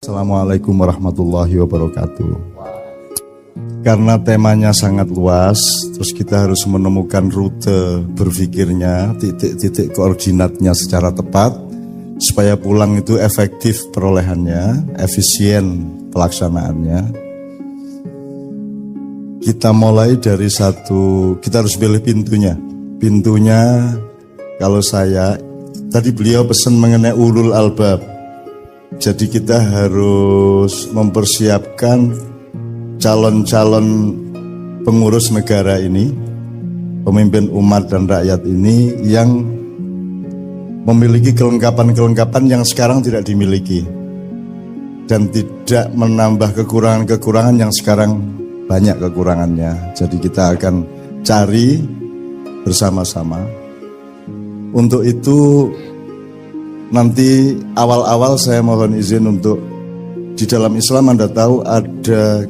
Assalamualaikum warahmatullahi wabarakatuh. Karena temanya sangat luas, terus kita harus menemukan rute berpikirnya, titik-titik koordinatnya secara tepat, supaya pulang itu efektif perolehannya, efisien pelaksanaannya. Kita mulai dari kita harus pilih pintunya. Pintunya, kalau saya, tadi beliau pesan mengenai ulul albab. Jadi kita harus mempersiapkan calon-calon pengurus negara ini, pemimpin umat dan rakyat ini yang memiliki kelengkapan-kelengkapan yang sekarang tidak dimiliki dan tidak menambah kekurangan-kekurangan yang sekarang banyak kekurangannya. Jadi kita akan cari bersama-sama. Untuk itu nanti awal-awal saya mohon izin untuk di dalam Islam Anda tahu ada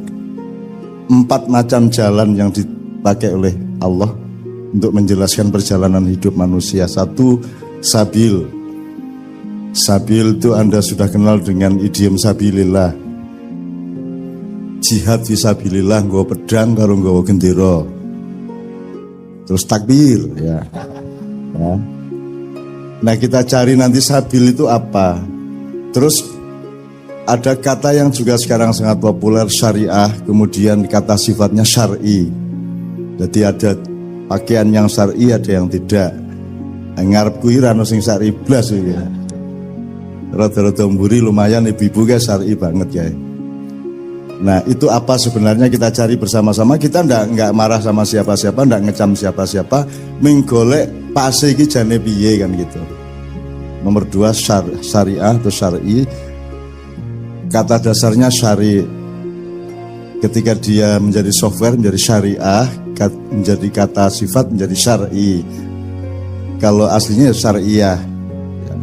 4 macam jalan yang dipakai oleh Allah untuk menjelaskan perjalanan hidup manusia. 1, sabil. Sabil itu Anda sudah kenal dengan idiom sabilillah. Jihad fisabilillah, nggawa pedang karo nggawa gendera. Terus takbir ya. Nah kita cari nanti sabil itu apa. Terus ada kata yang juga sekarang sangat populer, syariah, kemudian kata sifatnya syar'i. Jadi ada pakaian yang syar'i, ada yang tidak. Ngarep kuwi ra ono sing syar'i blas iki. Rada-rada mburi lumayan ibu-ibu guys syar'i banget ya. Nah itu apa sebenarnya kita cari bersama-sama. Kita enggak marah sama siapa-siapa, enggak ngecam siapa-siapa, menggolek pase iki jane piye kan gitu. Nomor 2 syariah atau syar'i. Kata dasarnya syari. Ketika dia menjadi software menjadi syariah, menjadi kata sifat menjadi syar'i. Kalau aslinya syariah. Ya.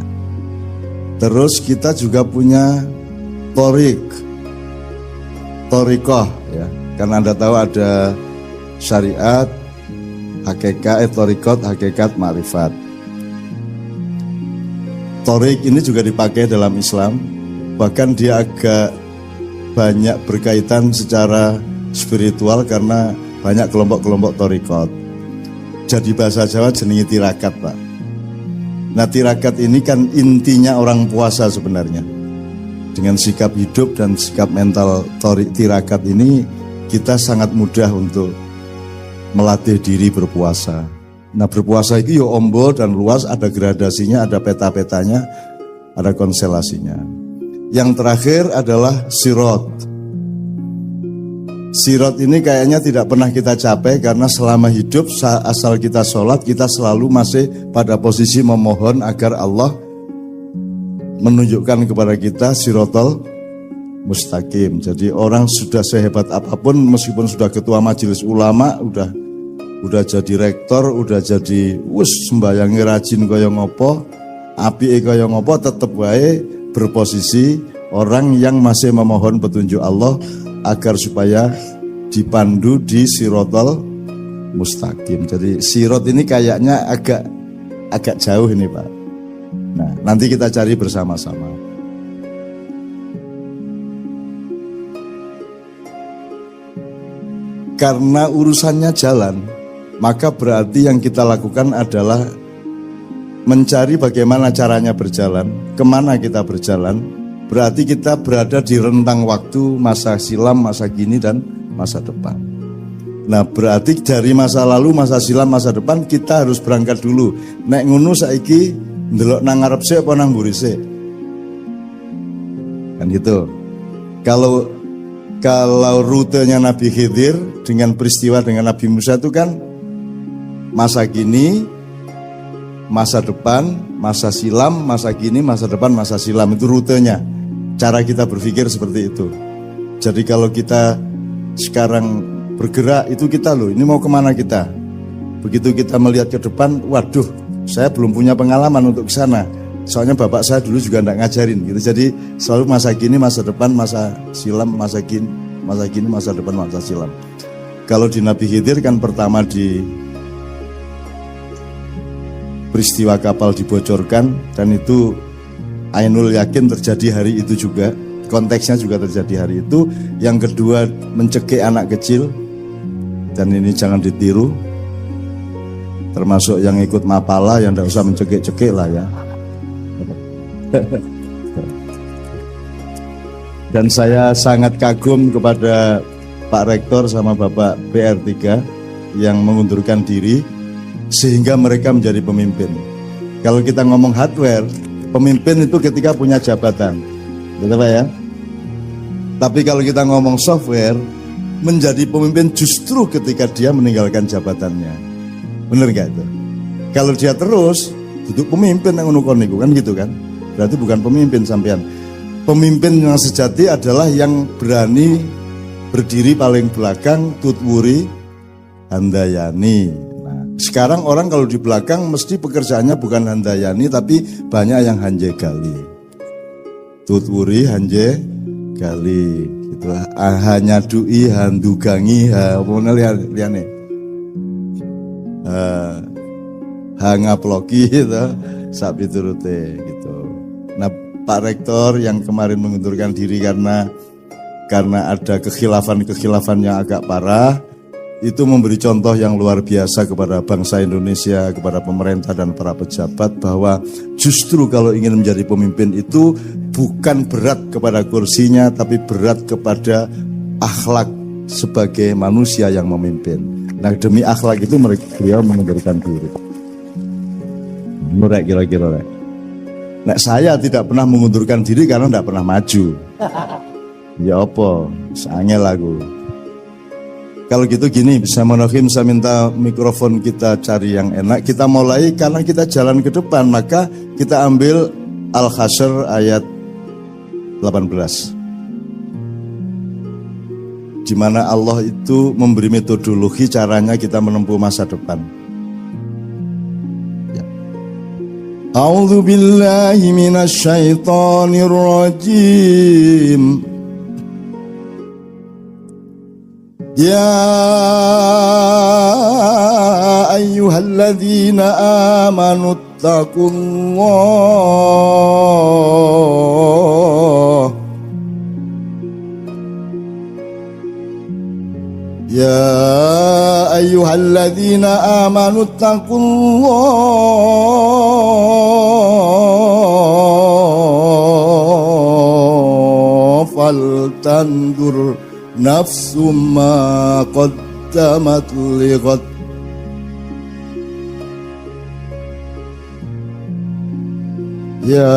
Terus kita juga punya Torikoh ya. Karena Anda tahu ada syariat, hakikat, torikot, hakikat, ma'rifat. Torik ini juga dipakai dalam Islam. Bahkan dia agak banyak berkaitan secara spiritual karena banyak kelompok-kelompok torikot. Jadi bahasa Jawa jenenge tirakat, Pak. Nah tirakat ini kan intinya orang puasa sebenarnya. Dengan sikap hidup dan sikap mental tirakat ini kita sangat mudah untuk melatih diri berpuasa. Nah berpuasa itu ya ombo dan luas, ada gradasinya, ada peta-petanya, ada konstelasinya. Yang terakhir adalah sirot. Sirot ini kayaknya tidak pernah kita capai karena selama hidup asal kita sholat kita selalu masih pada posisi memohon agar Allah menunjukkan kepada kita sirotol mustaqim. Jadi orang sudah sehebat apapun, meskipun sudah ketua majelis ulama, udah jadi rektor, udah jadi sembayangi rajin kaya ngopo, apike kaya ngopo, tetep wae berposisi orang yang masih memohon petunjuk Allah agar supaya dipandu di sirotol mustaqim. Jadi sirot ini kayaknya agak jauh ini Pak. Nah, nanti kita cari bersama-sama. Karena urusannya jalan, maka berarti yang kita lakukan adalah mencari bagaimana caranya berjalan, kemana kita berjalan. Berarti kita berada di rentang waktu masa silam, masa kini, dan masa depan. Nah, berarti dari masa lalu, masa silam, masa depan kita harus berangkat dulu. Nek ngono saiki ndelok nang ngarep sik apa nang mburi sik? Kan gitu. Kalau rutenya Nabi Khidir dengan peristiwa dengan Nabi Musa itu kan masa kini, masa depan, masa silam, masa kini, masa depan, masa silam, itu rutenya. Cara kita berpikir seperti itu. Jadi kalau kita sekarang bergerak itu kita loh, ini mau kemana kita? Begitu kita melihat ke depan, waduh, saya belum punya pengalaman untuk ke sana. Soalnya bapak saya dulu juga enggak ngajarin gitu. Jadi selalu masa kini, masa depan, masa silam, masa kini, masa depan, masa silam. Kalau di Nabi Khidir kan pertama di peristiwa kapal dibocorkan, dan itu Ainul Yakin terjadi hari itu juga. konteksnya juga terjadi hari itu. Yang kedua, mencekik anak kecil, dan ini jangan ditiru, termasuk yang ikut mapala yang tidak usah mencekik-cekik lah ya. Dan saya sangat kagum kepada Pak Rektor sama Bapak PR3 yang mengundurkan diri sehingga mereka menjadi pemimpin. Kalau kita ngomong hardware, pemimpin itu ketika punya jabatan, betul Pak ya? Tapi kalau kita ngomong software, menjadi pemimpin justru ketika dia meninggalkan jabatannya. Bener gak itu? Kalau dia terus duduk pemimpin yang unukoniku kan gitu kan? Berarti bukan pemimpin sampean. Pemimpin yang sejati adalah yang berani berdiri paling belakang, tutwuri handayani. Nah, sekarang orang kalau di belakang mesti pekerjaannya bukan handayani tapi banyak yang hanje gali. Tutwuri hanje gali gitu. Hanya dui handugangi apa liane. Hangaploki gitu, sapi turute gitu. Nah, Pak Rektor yang kemarin mengundurkan diri karena ada kekhilafan yang agak parah, itu memberi contoh yang luar biasa kepada bangsa Indonesia, kepada pemerintah dan para pejabat bahwa justru kalau ingin menjadi pemimpin itu bukan berat kepada kursinya, tapi berat kepada akhlak sebagai manusia yang memimpin. Nah, demi akhlak itu beliau mengundurkan diri. Murek kira-kira. Nah, saya tidak pernah mengundurkan diri karena tidak pernah maju. Ya apa, sangel lagu. Kalau gitu gini, bisa Monohim, saya minta mikrofon kita cari yang enak. Kita mulai karena kita jalan ke depan, maka kita ambil Al-Hasyr ayat 18. Di mana Allah itu memberi metodologi caranya kita menempuh masa depan. A'udzu billahi minasy syaithanir rajim. Ya ayyuhalladzina amanu taqullah. Ya ayyuhalladzina amanu taqullah faltandur nafsum ma qaddamat lighad. Ya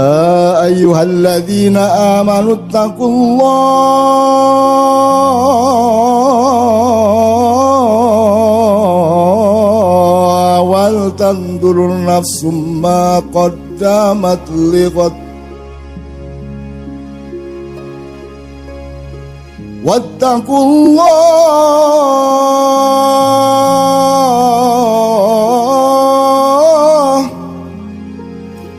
ayyuhalladzina amanu taqullaha wal tandur nafsum ma qaddamat lighad. Wattaqullah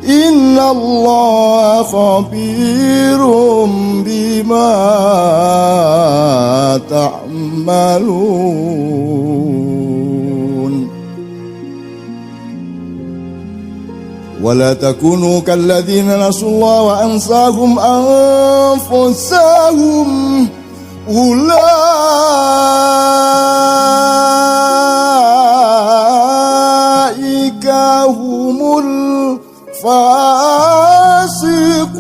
innallaha khabirum bima ta'malun. Wala takunu kalladzina nasullaha wa ansahum anfusahum ulaika humul fasiqun.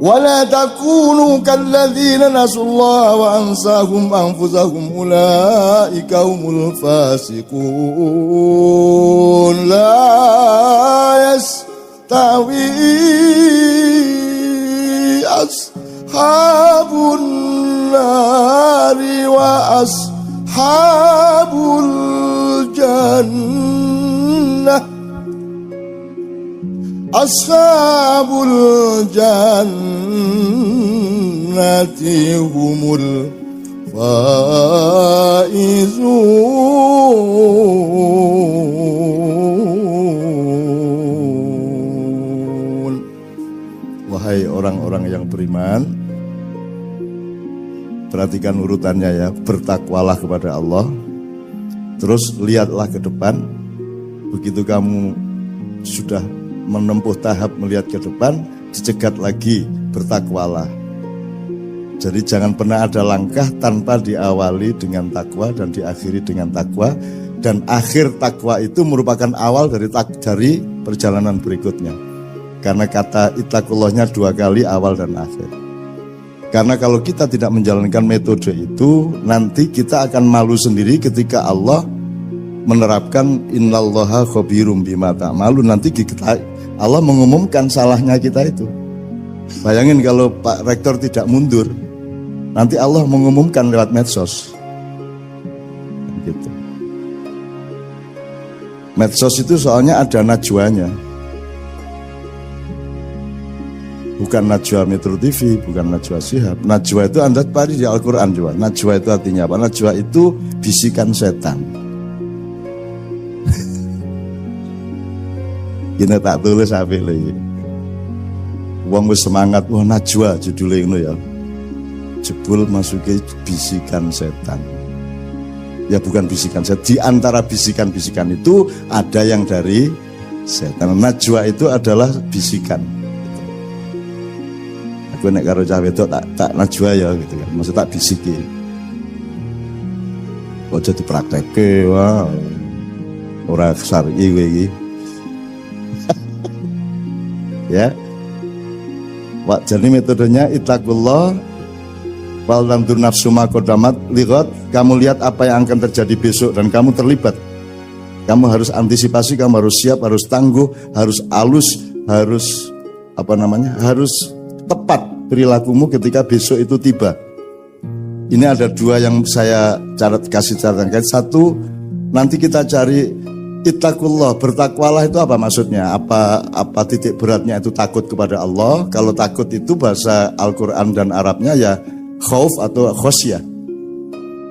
Wala takunu kalladzina nasullaha wa ansahum anfusahum ulaika humul fasiqun. La yastawi ashabun nari wa ashabul jannah. Ashabul jannati humul faizun. Wahai orang-orang yang beriman, perhatikan urutannya ya. Bertakwalah kepada Allah, terus lihatlah ke depan, Begitu kamu sudah menempuh tahap melihat ke depan, dicegat lagi, bertakwalah. Jadi jangan pernah ada langkah tanpa diawali dengan takwa dan diakhiri dengan takwa. Dan akhir takwa itu merupakan awal dari perjalanan berikutnya. Karena kata ittaqullahnya 2 kali, awal dan akhir. Karena kalau kita tidak menjalankan metode itu, nanti kita akan malu sendiri ketika Allah menerapkan innallaha khabirum bima ta'malun. Nanti Allah mengumumkan salahnya kita itu. Bayangin kalau Pak Rektor tidak mundur, nanti Allah mengumumkan lewat medsos. Gitu. Medsos itu soalnya ada najwanya. Bukan najwa Metro TV, bukan najwa Shihab. Najwa itu Anda cari di Al-Quran juga. Najwa itu artinya apa? Najwa itu bisikan setan. Ini tak tulis apa lagi. Wong wis semangat, wah najwa judulnya itu ya. Jebul masuki bisikan setan. Ya bukan bisikan setan. Di antara bisikan-bisikan itu ada yang dari setan. Najwa itu adalah bisikan. Gue nek karo cah wedok tak najwa ya gitu kan. Maksud tak bisiki. Ojo dipraktekke, wah. Ora syar'i kowe iki. Ya. Wak jadi metodenya ittaqullah wal tandur nafsu ma qaddamat liqat. Kamu lihat apa yang akan terjadi besok dan kamu terlibat. Kamu harus antisipasi, kamu harus siap, harus tangguh, harus alus, harus harus tepat perilakumu ketika besok itu tiba. Ini ada 2 yang saya kasih catatan. 1, nanti kita cari ittaqullah, bertakwalah itu apa maksudnya? Apa titik beratnya itu takut kepada Allah? Kalau takut itu bahasa Al-Quran dan Arabnya ya khauf atau khosyah.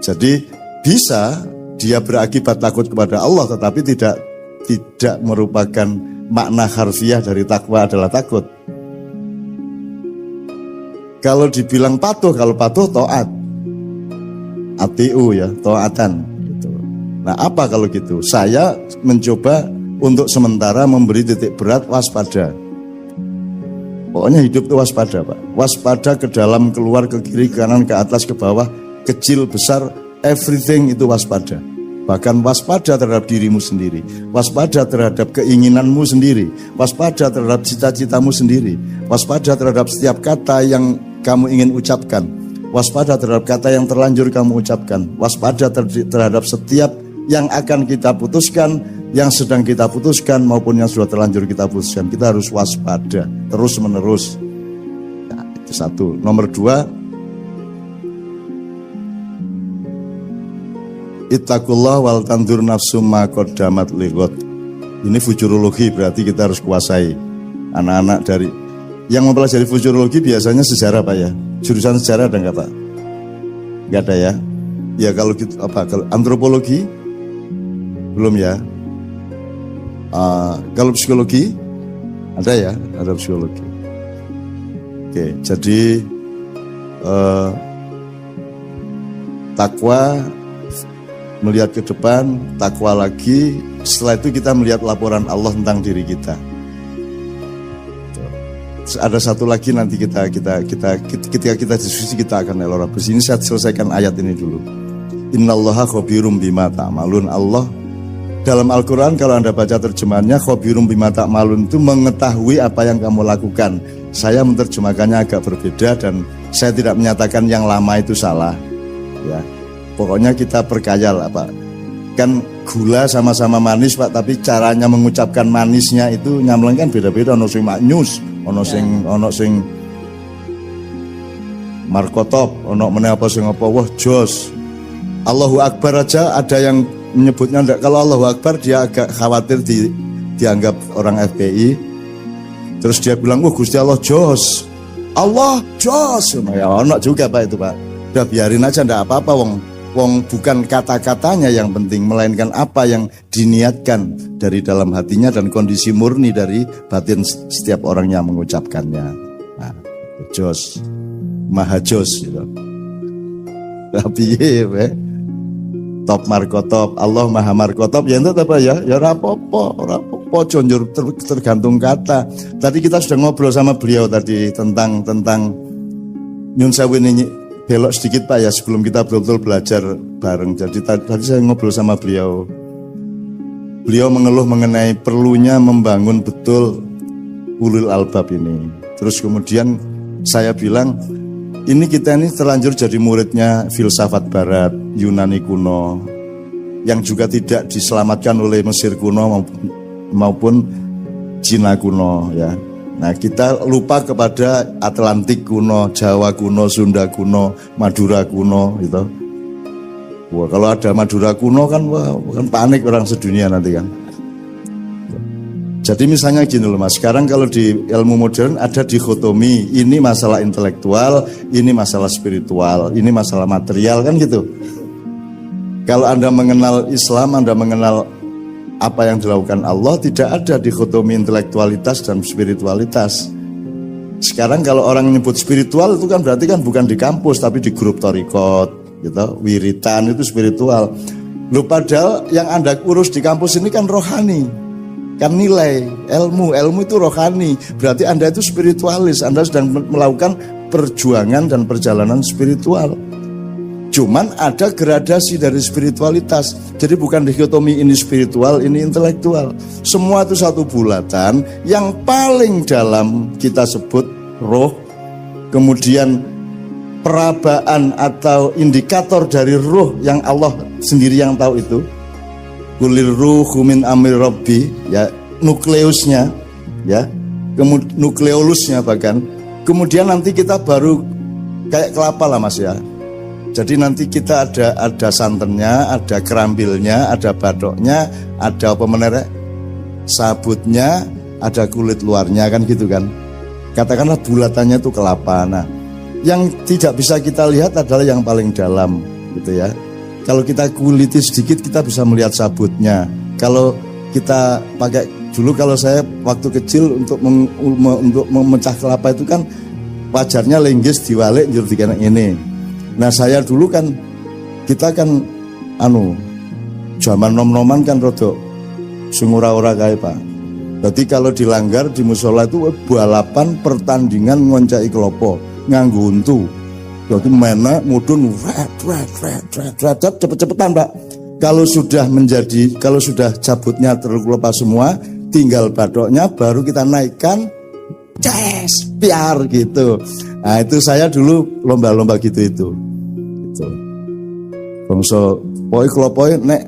Jadi bisa dia berakibat takut kepada Allah, tetapi tidak merupakan makna harfiah dari takwa adalah takut. Kalau dibilang patuh, kalau patuh taat, atiu ya, taatan. Gitu. Nah apa kalau gitu? Saya mencoba untuk sementara memberi titik berat waspada. Pokoknya hidup itu waspada Pak. Waspada ke dalam, keluar, ke kiri, ke kanan, ke atas, ke bawah, kecil, besar, everything itu waspada. Bahkan waspada terhadap dirimu sendiri, waspada terhadap keinginanmu sendiri, waspada terhadap cita-citamu sendiri, waspada terhadap setiap kata yang kamu ingin ucapkan, waspada terhadap kata yang terlanjur kamu ucapkan, waspada terhadap setiap yang akan kita putuskan, yang sedang kita putuskan maupun yang sudah terlanjur kita putuskan. Kita harus waspada terus menerus. Nah, itu 1. Nomor 2, ittaqullah wal tandur nafsu ma qaddamat lighad. Ini futurologi, berarti kita harus kuasai. Anak-anak dari yang mempelajari futurologi biasanya sejarah Pak ya. Jurusan sejarah ada enggak Pak? Enggak ada ya. Ya kalau gitu apa? Kalau antropologi belum ya. Kalau psikologi ada ya, ada psikologi. Oke, jadi takwa, melihat ke depan, takwa lagi. Setelah itu kita melihat laporan Allah tentang diri kita. Ada 1 lagi nanti ketika kita diskusi kita akan elaborasi. Ini saya selesaikan ayat ini dulu. Innallaha khabirum bima ta'malun. Allah dalam Al-Quran kalau Anda baca terjemahannya khabirum bima ta'malun itu mengetahui apa yang kamu lakukan. Saya menerjemahkannya agak berbeda dan saya tidak menyatakan yang lama itu salah. Ya. Pokoknya kita perkaya lah Pak. Kan gula sama-sama manis Pak, tapi caranya mengucapkan manisnya itu nyamleng kan beda-beda. Ono sing maknyus, ono sing markotop, ono meneh apa sing apa, wah jos. Allahu Akbar aja ada yang menyebutnya enggak. Kalau Allahu Akbar dia agak khawatir dianggap orang FPI. Terus dia bilang, wah Gusti Allah jos. Allah jos. Ya ono juga Pak itu Pak. Udah biarin aja enggak apa-apa wong bukan kata-katanya yang penting, melainkan apa yang diniatkan dari dalam hatinya dan kondisi murni dari batin setiap orang yang mengucapkannya. Nah, jos, maha jos gitu. Tapi top markotop, Allah maha markotop, ya itu apa ya? Ya rapopo, jonjur tergantung kata. Tadi kita sudah ngobrol sama beliau tadi tentang Nyun Sewu ini, belok sedikit Pak ya sebelum kita betul-betul belajar bareng. Jadi tadi saya ngobrol sama beliau. Beliau mengeluh mengenai perlunya membangun betul ulul albab ini. Terus kemudian saya bilang, ini kita ini terlanjur jadi muridnya filsafat barat, Yunani kuno, yang juga tidak diselamatkan oleh Mesir kuno maupun Cina kuno ya. Nah kita lupa kepada Atlantik kuno, Jawa kuno, Sunda kuno, Madura kuno gitu. Wah kalau ada Madura kuno kan, wah, kan panik orang sedunia nanti kan. Jadi misalnya gini loh Mas, sekarang kalau di ilmu modern ada dikotomi, ini masalah intelektual, ini masalah spiritual, ini masalah material kan gitu. Kalau Anda mengenal Islam, Anda mengenal apa yang dilakukan Allah, tidak ada dikotomi intelektualitas dan spiritualitas. Sekarang kalau orang menyebut spiritual itu kan berarti kan bukan di kampus tapi di grup torikot gitu, wiritan itu spiritual. Loh padahal yang Anda urus di kampus ini kan rohani, kan nilai, ilmu itu rohani. Berarti Anda itu spiritualis, Anda sedang melakukan perjuangan dan perjalanan spiritual. Cuman ada gradasi dari spiritualitas. Jadi bukan dikotomi ini spiritual, ini intelektual. Semua itu satu bulatan. Yang paling dalam kita sebut roh. Kemudian perabaan atau indikator dari roh yang Allah sendiri yang tahu itu. Kulir ruhu min amri rabbi, ya, nukleusnya, ya, nukleolusnya bahkan. Kemudian nanti kita baru kayak kelapa lah Mas ya. Jadi nanti kita ada santannya, ada kerambilnya, ada batoknya, ada apa menerek, sabutnya, ada kulit luarnya kan gitu kan. Katakanlah bulatannya itu kelapa. Nah, yang tidak bisa kita lihat adalah yang paling dalam gitu ya. Kalau kita kuliti sedikit kita bisa melihat sabutnya. Kalau kita pakai dulu, kalau saya waktu kecil untuk memecah kelapa itu kan wajarnya lenggis diwalik njur dikene ini. Nah saya dulu kan, kita kan zaman nom-noman kan rodok sungura-ura kae Pak. Jadi kalau dilanggar di musola itu balapan pertandingan ngoncai kelopo nganggo untu. Jadi mana mudun cepet-cepetan Pak. Kalau sudah cabutnya terkelopa semua, tinggal badoknya baru kita naikkan, piar gitu. Nah itu saya dulu lomba-lomba gitu itu. Bangsa pokoknya kelopoi nek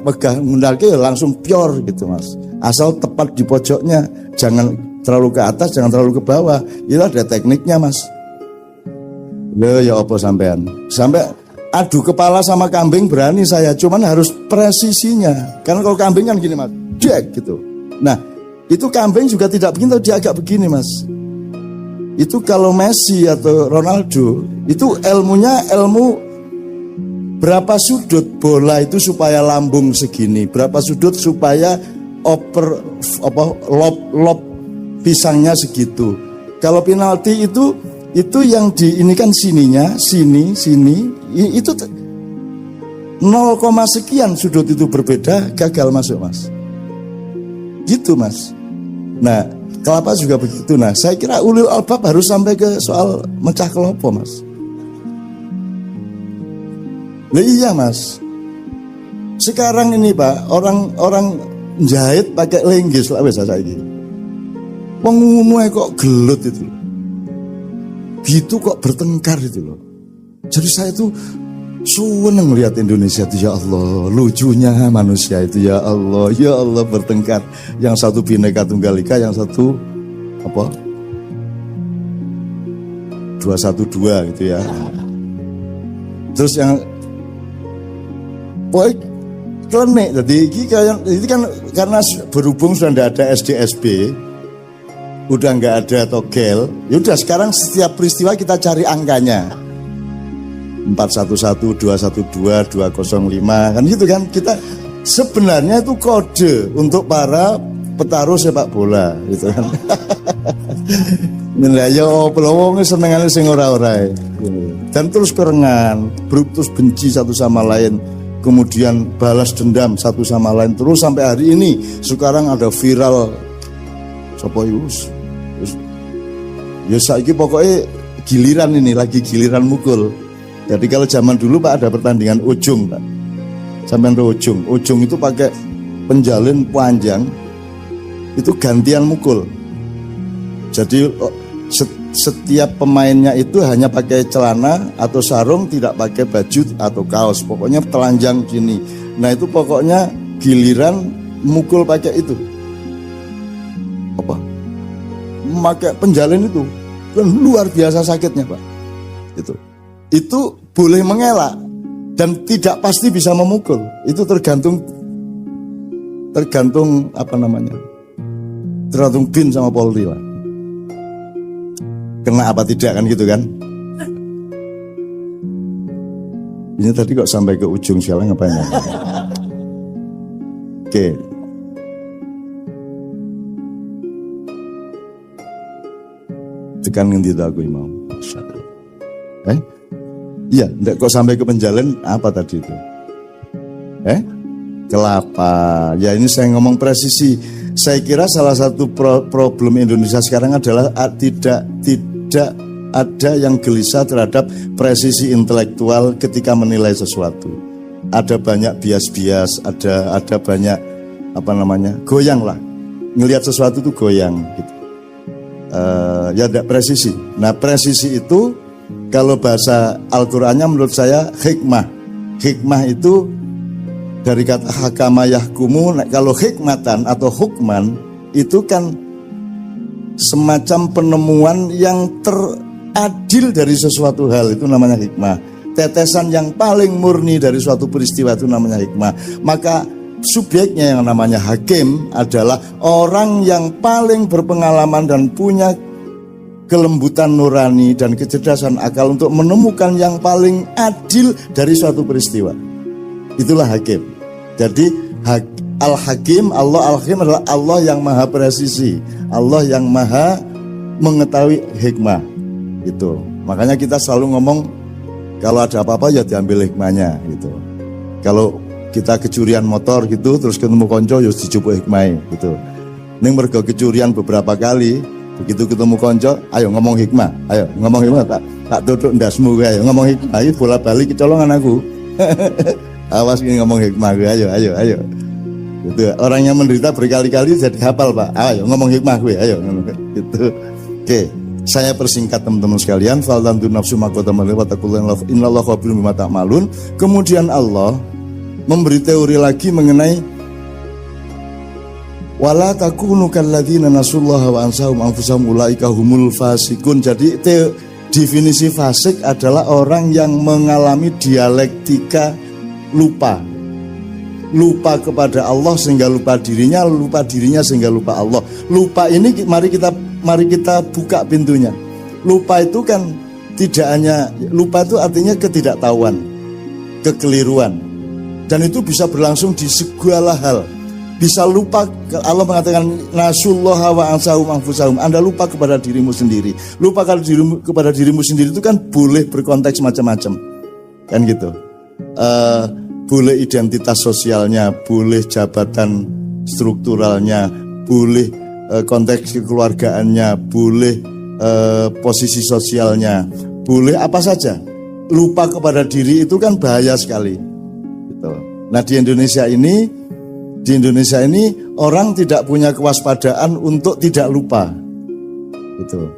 wegah ngundalke langsung pior gitu Mas. Asal tepat di pojoknya, jangan terlalu ke atas, jangan terlalu ke bawah. Itu ada tekniknya Mas. Loh ya apa sampean? Sampai adu kepala sama kambing berani saya, cuman harus presisinya. Karena kalau kambing kan gini Mas, jek gitu. Nah itu kambing juga tidak begini, dia agak begini Mas. Itu kalau Messi atau Ronaldo, itu ilmunya ilmu berapa sudut bola itu supaya lambung segini, berapa sudut supaya lob pisangnya segitu. Kalau penalti itu yang ini kan sininya, sini, itu 0, sekian sudut itu berbeda, gagal masuk Mas. Gitu Mas. Nah, kelapa juga begitu. Nah, saya kira ulul albab harus sampai ke soal mecah kelopo Mas. Nah, iya Mas. Sekarang ini Pak, orang jahit pakai lenggis lah biasa saiki. Wong ngono kok gelut itu. Gitu kok bertengkar itu loh. Jadi saya tuh seneng lihat Indonesia itu, ya Allah, lucunya manusia itu, ya Allah bertengkar. Yang satu Bhinneka Tunggal Ika, yang satu 212 gitu ya. Terus yang klenik. Jadi ini kan karena berhubung sudah tidak ada SD-SB, udah nggak ada togel, yaudah sekarang setiap peristiwa kita cari angkanya. 411, 212, 205 kan gitu kan. Kita sebenarnya itu kode untuk para petaruh sepak bola gitu kan. Nah ya pelowong senengane sing ora-ora. Dan terus kerengan, terus benci satu sama lain. kemudian balas dendam satu sama lain terus sampai hari ini. Sekarang ada viral sapa iku ya saiki pokoknya giliran ini lagi giliran mukul. Jadi kalau zaman dulu Pak ada pertandingan ujung Pak, sampai ujung itu pakai penjalin panjang, itu gantian mukul. Jadi setiap pemainnya itu hanya pakai celana atau sarung, tidak pakai baju atau kaos, pokoknya telanjang gini. Nah itu pokoknya giliran mukul pakai itu apa? Pakai penjalin itu kan luar biasa sakitnya Pak. Itu boleh mengelak dan tidak pasti bisa memukul. Itu tergantung apa namanya? Tergantung bin sama Polri lah. Kena apa tidak kan gitu kan? Ini tadi kok sampai ke ujung sialan ngapain ya? Oke. Tekan ngendi ta aku mau. Iya, enggak kok sampai ke penjalan apa tadi itu? Kelapa. Ya ini saya ngomong presisi. Saya kira salah satu problem Indonesia sekarang adalah tidak ada yang gelisah terhadap presisi intelektual ketika menilai sesuatu. Ada banyak bias-bias, ada banyak apa namanya? Goyang lah. Ngelihat sesuatu itu goyang gitu. Ya tidak presisi. Nah, presisi itu kalau bahasa Al-Qur'annya menurut saya hikmah. Hikmah itu dari kata hakama yahkumu. Kalau hikmatan atau hukman itu kan semacam penemuan yang teradil dari sesuatu hal, itu namanya hikmah. Tetesan yang paling murni dari suatu peristiwa itu namanya hikmah. Maka subjeknya yang namanya hakim adalah orang yang paling berpengalaman dan punya kelembutan nurani dan kecerdasan akal untuk menemukan yang paling adil dari suatu peristiwa. Itulah hakim. Jadi Al-Hakim, Allah Al-Hakim adalah Allah yang maha presisi, Allah yang maha mengetahui hikmah. Itu. Makanya kita selalu ngomong kalau ada apa-apa ya diambil hikmahnya gitu. Kalau kita kecurian motor gitu terus ketemu konco ya dijupuk hikmah gitu. Ning mergo kecurian beberapa kali, begitu ketemu konco, ayo ngomong hikmah, ayo ngomong hikmah, tak tutuk ndasmu gue, ayo ngomong hikmah, ayo bola-balik kecolongan aku. Awas ini ngomong hikmah gue, ayo. Gitu. Orang yang menderita berkali-kali jadi hafal Pak, ayo ngomong hikmah gue, ayo gitu. Oke, saya persingkat teman-teman sekalian. Faltantu nafsu makotamalil watakullah innallaha khabirun bima ta'malun. Kemudian Allah memberi teori lagi mengenai wala takunu kalladzina nasullaha wa ansahum anfusahum ulaika humul fasikun. Jadi definisi fasik adalah orang yang mengalami dialektika lupa kepada Allah sehingga lupa dirinya sehingga lupa Allah. Lupa ini mari kita buka pintunya. Lupa itu kan tidak hanya lupa, itu artinya ketidaktahuan, kekeliruan, dan itu bisa berlangsung di segala hal. Bisa lupa, Allah mengatakan nasullaha wa ansahum anfusahum. Anda lupa kepada dirimu sendiri. Lupa kepada dirimu sendiri itu kan boleh berkonteks macam-macam, kan gitu. Boleh identitas sosialnya, boleh jabatan strukturalnya, boleh konteks kekeluargaannya, boleh posisi sosialnya, boleh apa saja. Lupa kepada diri itu kan bahaya sekali gitu. Nah di Indonesia ini orang tidak punya kewaspadaan untuk tidak lupa gitu.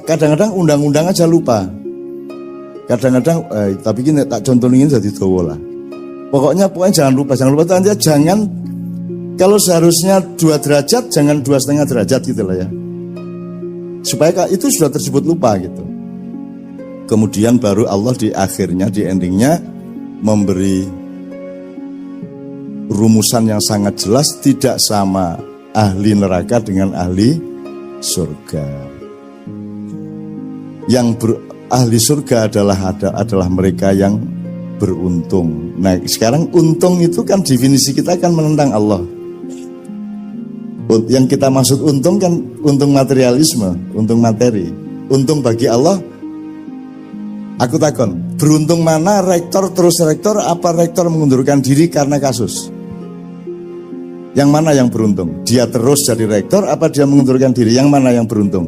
Kadang-kadang undang-undang aja lupa. Kadang-kadang tapi ini tak contohin jadi dawa lah. Pokoknya jangan lupa Anda jangan, kalau seharusnya 2 derajat jangan 2,5 derajat gitu lah ya. Supaya itu sudah tersebut lupa gitu. Kemudian baru Allah di akhirnya, di endingnya memberi rumusan yang sangat jelas, tidak sama ahli neraka dengan ahli surga. Yang ahli surga adalah mereka yang beruntung. Nah sekarang untung itu kan definisi kita kan menentang Allah. Yang kita maksud untung kan untung materialisme, untung materi. Untung bagi Allah Aku takon, beruntung mana rektor terus rektor, apa rektor mengundurkan diri karena kasus? Yang mana yang beruntung? Dia terus jadi rektor, apa dia mengundurkan diri? Yang mana yang beruntung?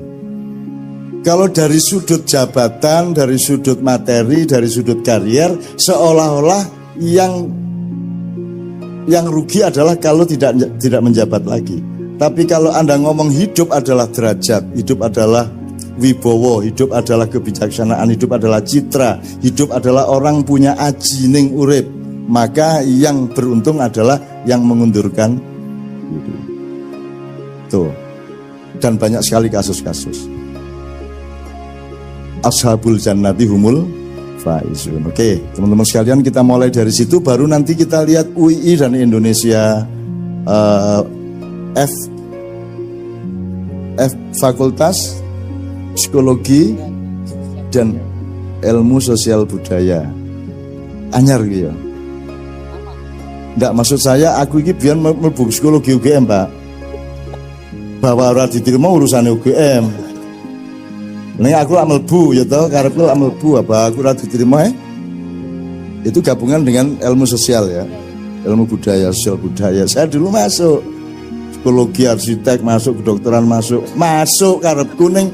Kalau dari sudut jabatan, dari sudut materi, dari sudut karier, seolah-olah yang rugi adalah kalau tidak menjabat lagi. Tapi kalau Anda ngomong hidup adalah derajat, hidup adalah wibowo, hidup adalah kebijaksanaan, hidup adalah citra, hidup adalah orang punya aji ning urip, maka yang beruntung adalah yang mengundurkan diri. Tuh. Dan banyak sekali kasus-kasus. Ashabul jannati humul faizun. Oke, teman-teman sekalian, kita mulai dari situ, baru nanti kita lihat UII dan Indonesia F Fakultas Psikologi dan Ilmu Sosial Budaya. Anyar gitu ya. Enggak, maksud saya aku ini biar mlebu psikologi UGM, Pak. Bahwa ora diterima urusan UGM. Nek aku lak mlebu ya toh, karepku lak mlebu apa aku ora diterima itu gabungan dengan ilmu sosial ya. Ilmu budaya, sosial budaya. Saya dulu masuk psikologi, arsitek masuk, kedokteran masuk karepku ning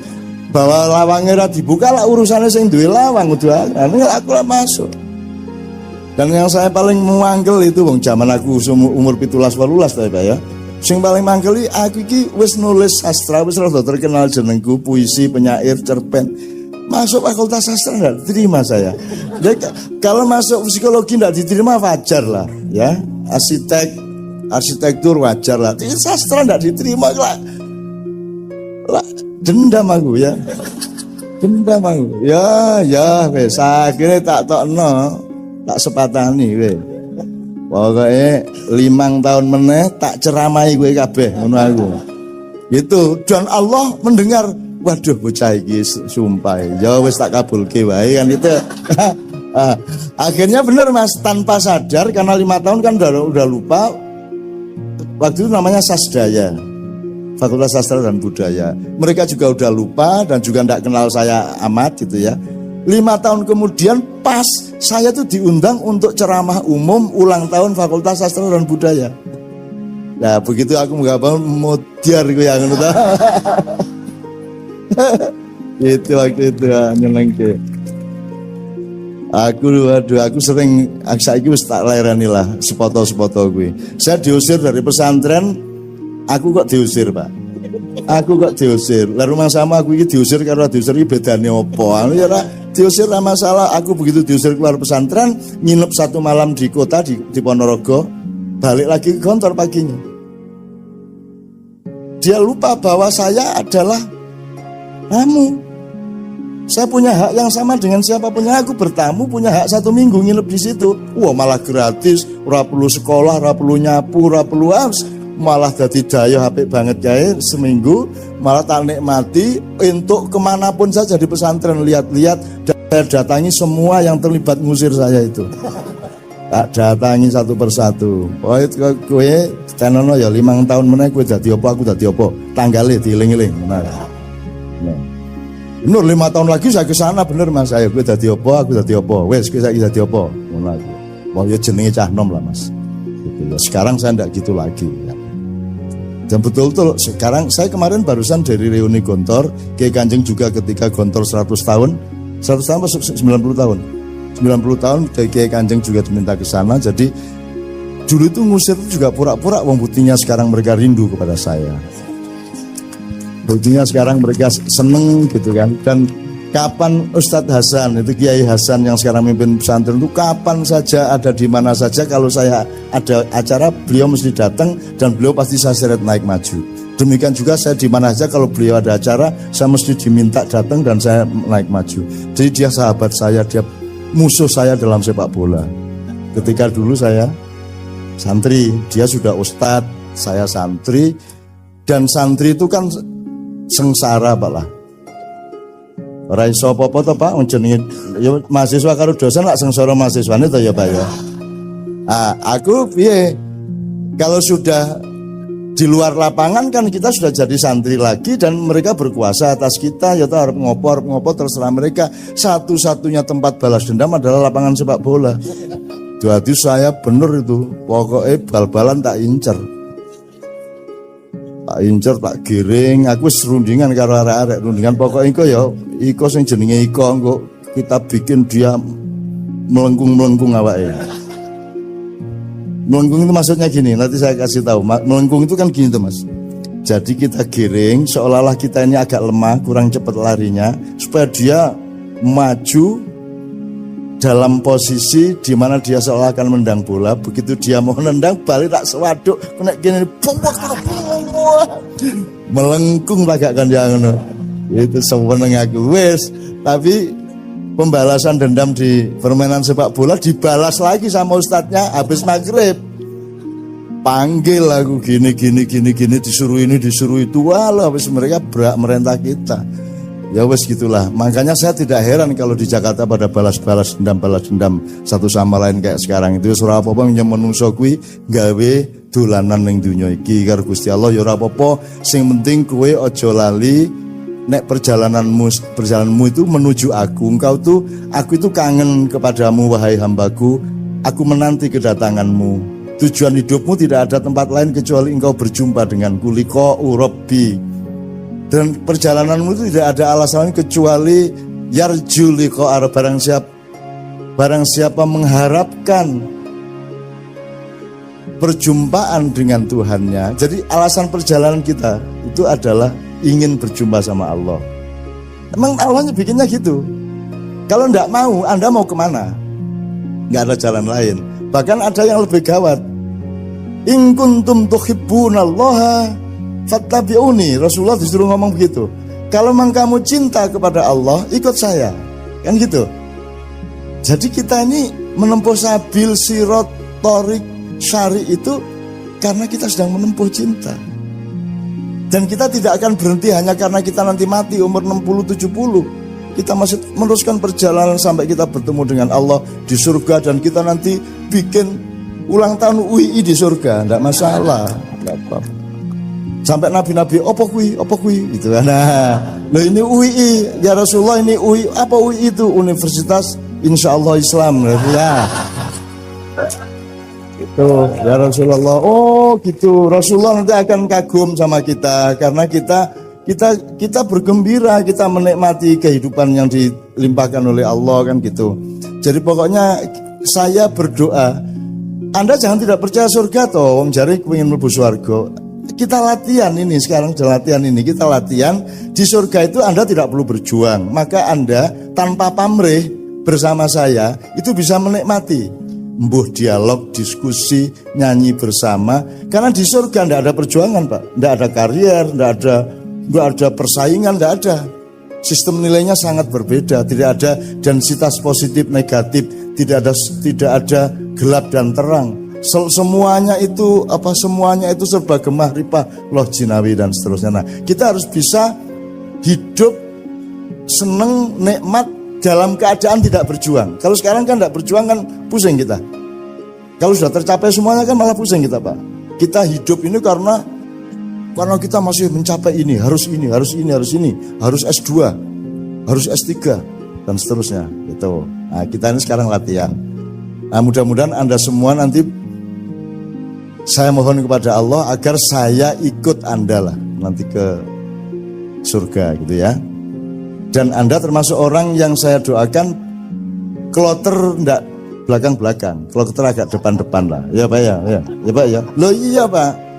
bahwa lawangnya dibuka lah urusannya sing duwe lawang kudu aku lah masuk. Dan yang saya paling mangkel itu wong zaman aku umur 17-18 ta Pak ya. Sing paling mangkel aku iki wis nulis sastra, wis rada terkenal jenengku, puisi, penyair, cerpen. Masuk fakultas sastra enggak diterima saya. Jadi kalau masuk psikologi enggak diterima wajar lah ya. Arsitektur wajar lah. Tapi sastra enggak diterima lah. Dendam aku ya. Dendam aku. Ya wis akhirnya tak tokno, tak sepatani wis. Pokoke 5 tahun meneh tak ceramahi kowe kabeh ngono aku. Gitu, dan Allah mendengar, waduh bocah iki sumpah. Ya wis tak kabulke wae kan itu. Akhirnya bener Mas, tanpa sadar karena 5 tahun kan udah lupa. Waktu itu namanya Sasdaya. Fakultas Sastra dan Budaya. Mereka juga udah lupa dan juga tidak kenal saya amat gitu ya. 5 tahun kemudian pas saya tuh diundang untuk ceramah umum ulang tahun Fakultas Sastra dan Budaya. Nah begitu aku nggak mau modiar gue yang itu. Itu waktu itu nyenengke. Aku sering saiki wis tak lereni lah sepoto-sepoto gue. Saya diusir dari pesantren. Aku kok diusir Pak. Aku kok diusir. Lah rumah sama aku ini diusir karena diusir ini bedanya opo. Ya diusir lah masalah. Aku begitu diusir keluar pesantren, nginep 1 malam di kota di Ponorogo, balik lagi ke kantor paginya. Dia lupa bahwa saya adalah tamu. Saya punya hak yang sama dengan siapapun yang aku bertamu, punya hak 1 minggu nginep di situ. Wah malah gratis, ora perlu sekolah, ora perlu nyapu, ora perlu malah dadi daya HP banget ya seminggu, malah tak nikmati untuk kemanapun saja di pesantren, lihat-lihat dan datangi semua yang terlibat ngusir saya itu. Tak datangi satu persatu. Oh itu kowe tenono ya 5 tahun meneh kowe dadi apa, aku dadi apa, tanggale dieling-eling. Nah. Nur 5 tahun lagi saya ke sana bener Mas, saya kowe dadi apa, aku dadi apa, wes kowe saiki dadi apa, ngono aku. Wah ya jenenge cah nom lah Mas. Gitu ya. Sekarang saya ndak gitu lagi ya. Dan betul-betul sekarang saya kemarin barusan dari reuni Gontor, Kiai Kanjeng juga ketika Gontor 100 tahun 90 tahun 90 tahun Kiai Kanjeng juga diminta ke sana. Jadi dulu itu ngusir itu juga pura-pura, wong buktinya sekarang mereka rindu kepada saya, buktinya sekarang mereka seneng gitu kan. Dan kapan Ustadz Hasan, itu Kiai Hasan yang sekarang memimpin pesantren itu kapan saja ada di mana saja, kalau saya ada acara beliau mesti datang dan beliau pasti saya seret naik maju. Demikian juga saya di mana saja kalau beliau ada acara saya mesti diminta datang dan saya naik maju. Jadi dia sahabat saya, dia musuh saya dalam sepak bola. Ketika dulu saya santri, dia sudah ustadz, saya santri, dan santri itu kan sengsara Pak lah. Ora iso apa-apa to Pak, jenenge ya mahasiswa karo dosen lak sengsara mahasiswane to ya Pak ya. Aku piye? Kalau sudah Di luar lapangan kan kita sudah jadi santri lagi dan mereka berkuasa atas kita, ya harus ngopo terserah mereka. Satu-satunya tempat balas dendam adalah lapangan sepak bola. Jadi saya bener itu, pokoknya bal-balan tak incer. Tak incer, tak giring, aku serundingan karo arek-arek, rundingan pokoknya iko sing jenenge iko engko kita bikin dia melengkung awake. Melengkung itu maksudnya gini, nanti saya kasih tahu. Melengkung itu kan gini tuh Mas. Jadi kita giring seolah-olah kita ini agak lemah, kurang cepat larinya, supaya dia maju dalam posisi di mana dia seolah akan menendang bola. Begitu dia mau menendang, balik tak sewaduk, kena gini, melengkung tagakkan yang itu seweneng aku wes. Tapi pembalasan dendam di permainan sepak bola dibalas lagi sama ustadznya habis maghrib. Panggil aku gini disuruh ini disuruh itu, walau habis mereka berak merentah kita. Ya wes gitulah. Makanya saya tidak heran kalau di Jakarta pada balas dendam satu sama lain kayak sekarang itu. Surah apa-apa yang menungso kuwi gawe dolanan ning dunya iki karo Gusti Allah ya ora apa-apa, sing penting kowe aja lali nek perjalananmu itu menuju aku. Aku itu kangen kepadamu wahai hambaku, aku menanti kedatanganmu. Tujuan hidupmu tidak ada tempat lain kecuali engkau berjumpa denganku, liqa'u rabbi. Dan perjalananmu itu tidak ada alasan kecuali yarju liqa'a, barang siapa mengharapkan perjumpaan dengan Tuhannya. Jadi alasan perjalanan kita itu adalah ingin berjumpa sama Allah. Emang Allahnya bikinnya gitu. Kalau enggak mau, Anda mau kemana? Enggak ada jalan lain. Bahkan ada yang lebih gawat. In kuntum tuhibbunallaha fattabi'uni. Rasulullah disuruh ngomong begitu. Kalau memang kamu cinta kepada Allah, ikut saya. Kan gitu. Jadi kita ini menempuh sabil sirat torik syari itu karena kita sedang menempuh cinta. Dan kita tidak akan berhenti hanya karena kita nanti mati umur 60-70. Kita masih meneruskan perjalanan sampai kita bertemu dengan Allah di surga. Dan kita nanti bikin ulang tahun UI di surga. Tidak masalah. Tidak apa-apa. Sampai nabi-nabi, apa kui gitu kan. Nah, ini UI ya Rasulullah, ini UI. Apa UI itu? Universitas Insyaallah Islam. Ya. Itu ya Rasulullah. Oh gitu, Rasulullah nanti akan kagum sama kita karena kita bergembira, kita menikmati kehidupan yang dilimpahkan oleh Allah kan gitu. Jadi pokoknya saya berdoa, Anda jangan tidak percaya surga toh, wong jare pengen mlebu surga. Kita latihan ini sekarang, latihan ini kita latihan di surga itu Anda tidak perlu berjuang, maka Anda tanpa pamrih bersama saya itu bisa menikmati mbuh dialog, diskusi, nyanyi bersama. Karena di surga tidak ada perjuangan Pak, tidak ada karier, tidak ada persaingan, tidak ada. Sistem nilainya sangat berbeda, tidak ada densitas positif negatif, tidak ada gelap dan terang. Semuanya itu serba gemah ripah loh jinawi dan seterusnya. Nah, kita harus bisa hidup seneng nikmat dalam keadaan tidak berjuang. Kalau sekarang kan tidak berjuang kan pusing kita. Kalau sudah tercapai semuanya kan malah pusing kita Pak. Kita hidup ini karena kita masih mencapai ini, harus S2, harus S3 dan seterusnya gitu. Nah, kita ini sekarang latihan. Nah, mudah-mudahan Anda semua nanti, saya mohon kepada Allah agar saya ikut Anda lah nanti ke surga gitu ya. Dan Anda termasuk orang yang saya doakan kloter enggak belakang-belakang, kloter agak depan-depan lah. Ya Pak ya. Ya Pak ya. Loh iya Pak.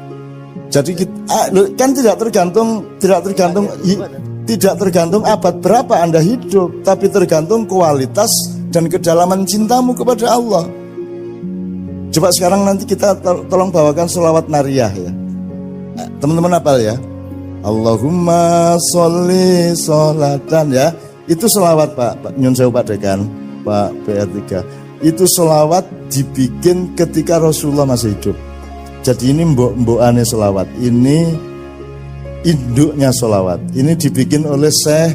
Jadi kita, kan tidak tergantung abad berapa Anda hidup, tapi tergantung kualitas dan kedalaman cintamu kepada Allah. Coba sekarang nanti kita tolong bawakan sholawat nariyah ya. Teman-teman hafal ya. Allahumma sholli sholatan ya. Itu sholawat Pak Nyun Sewu Pak Dekan, Pak PR3. Itu sholawat dibikin ketika Rasulullah masih hidup. Jadi ini mbok-mbokane sholawat. Ini induknya sholawat. Ini dibikin oleh Syekh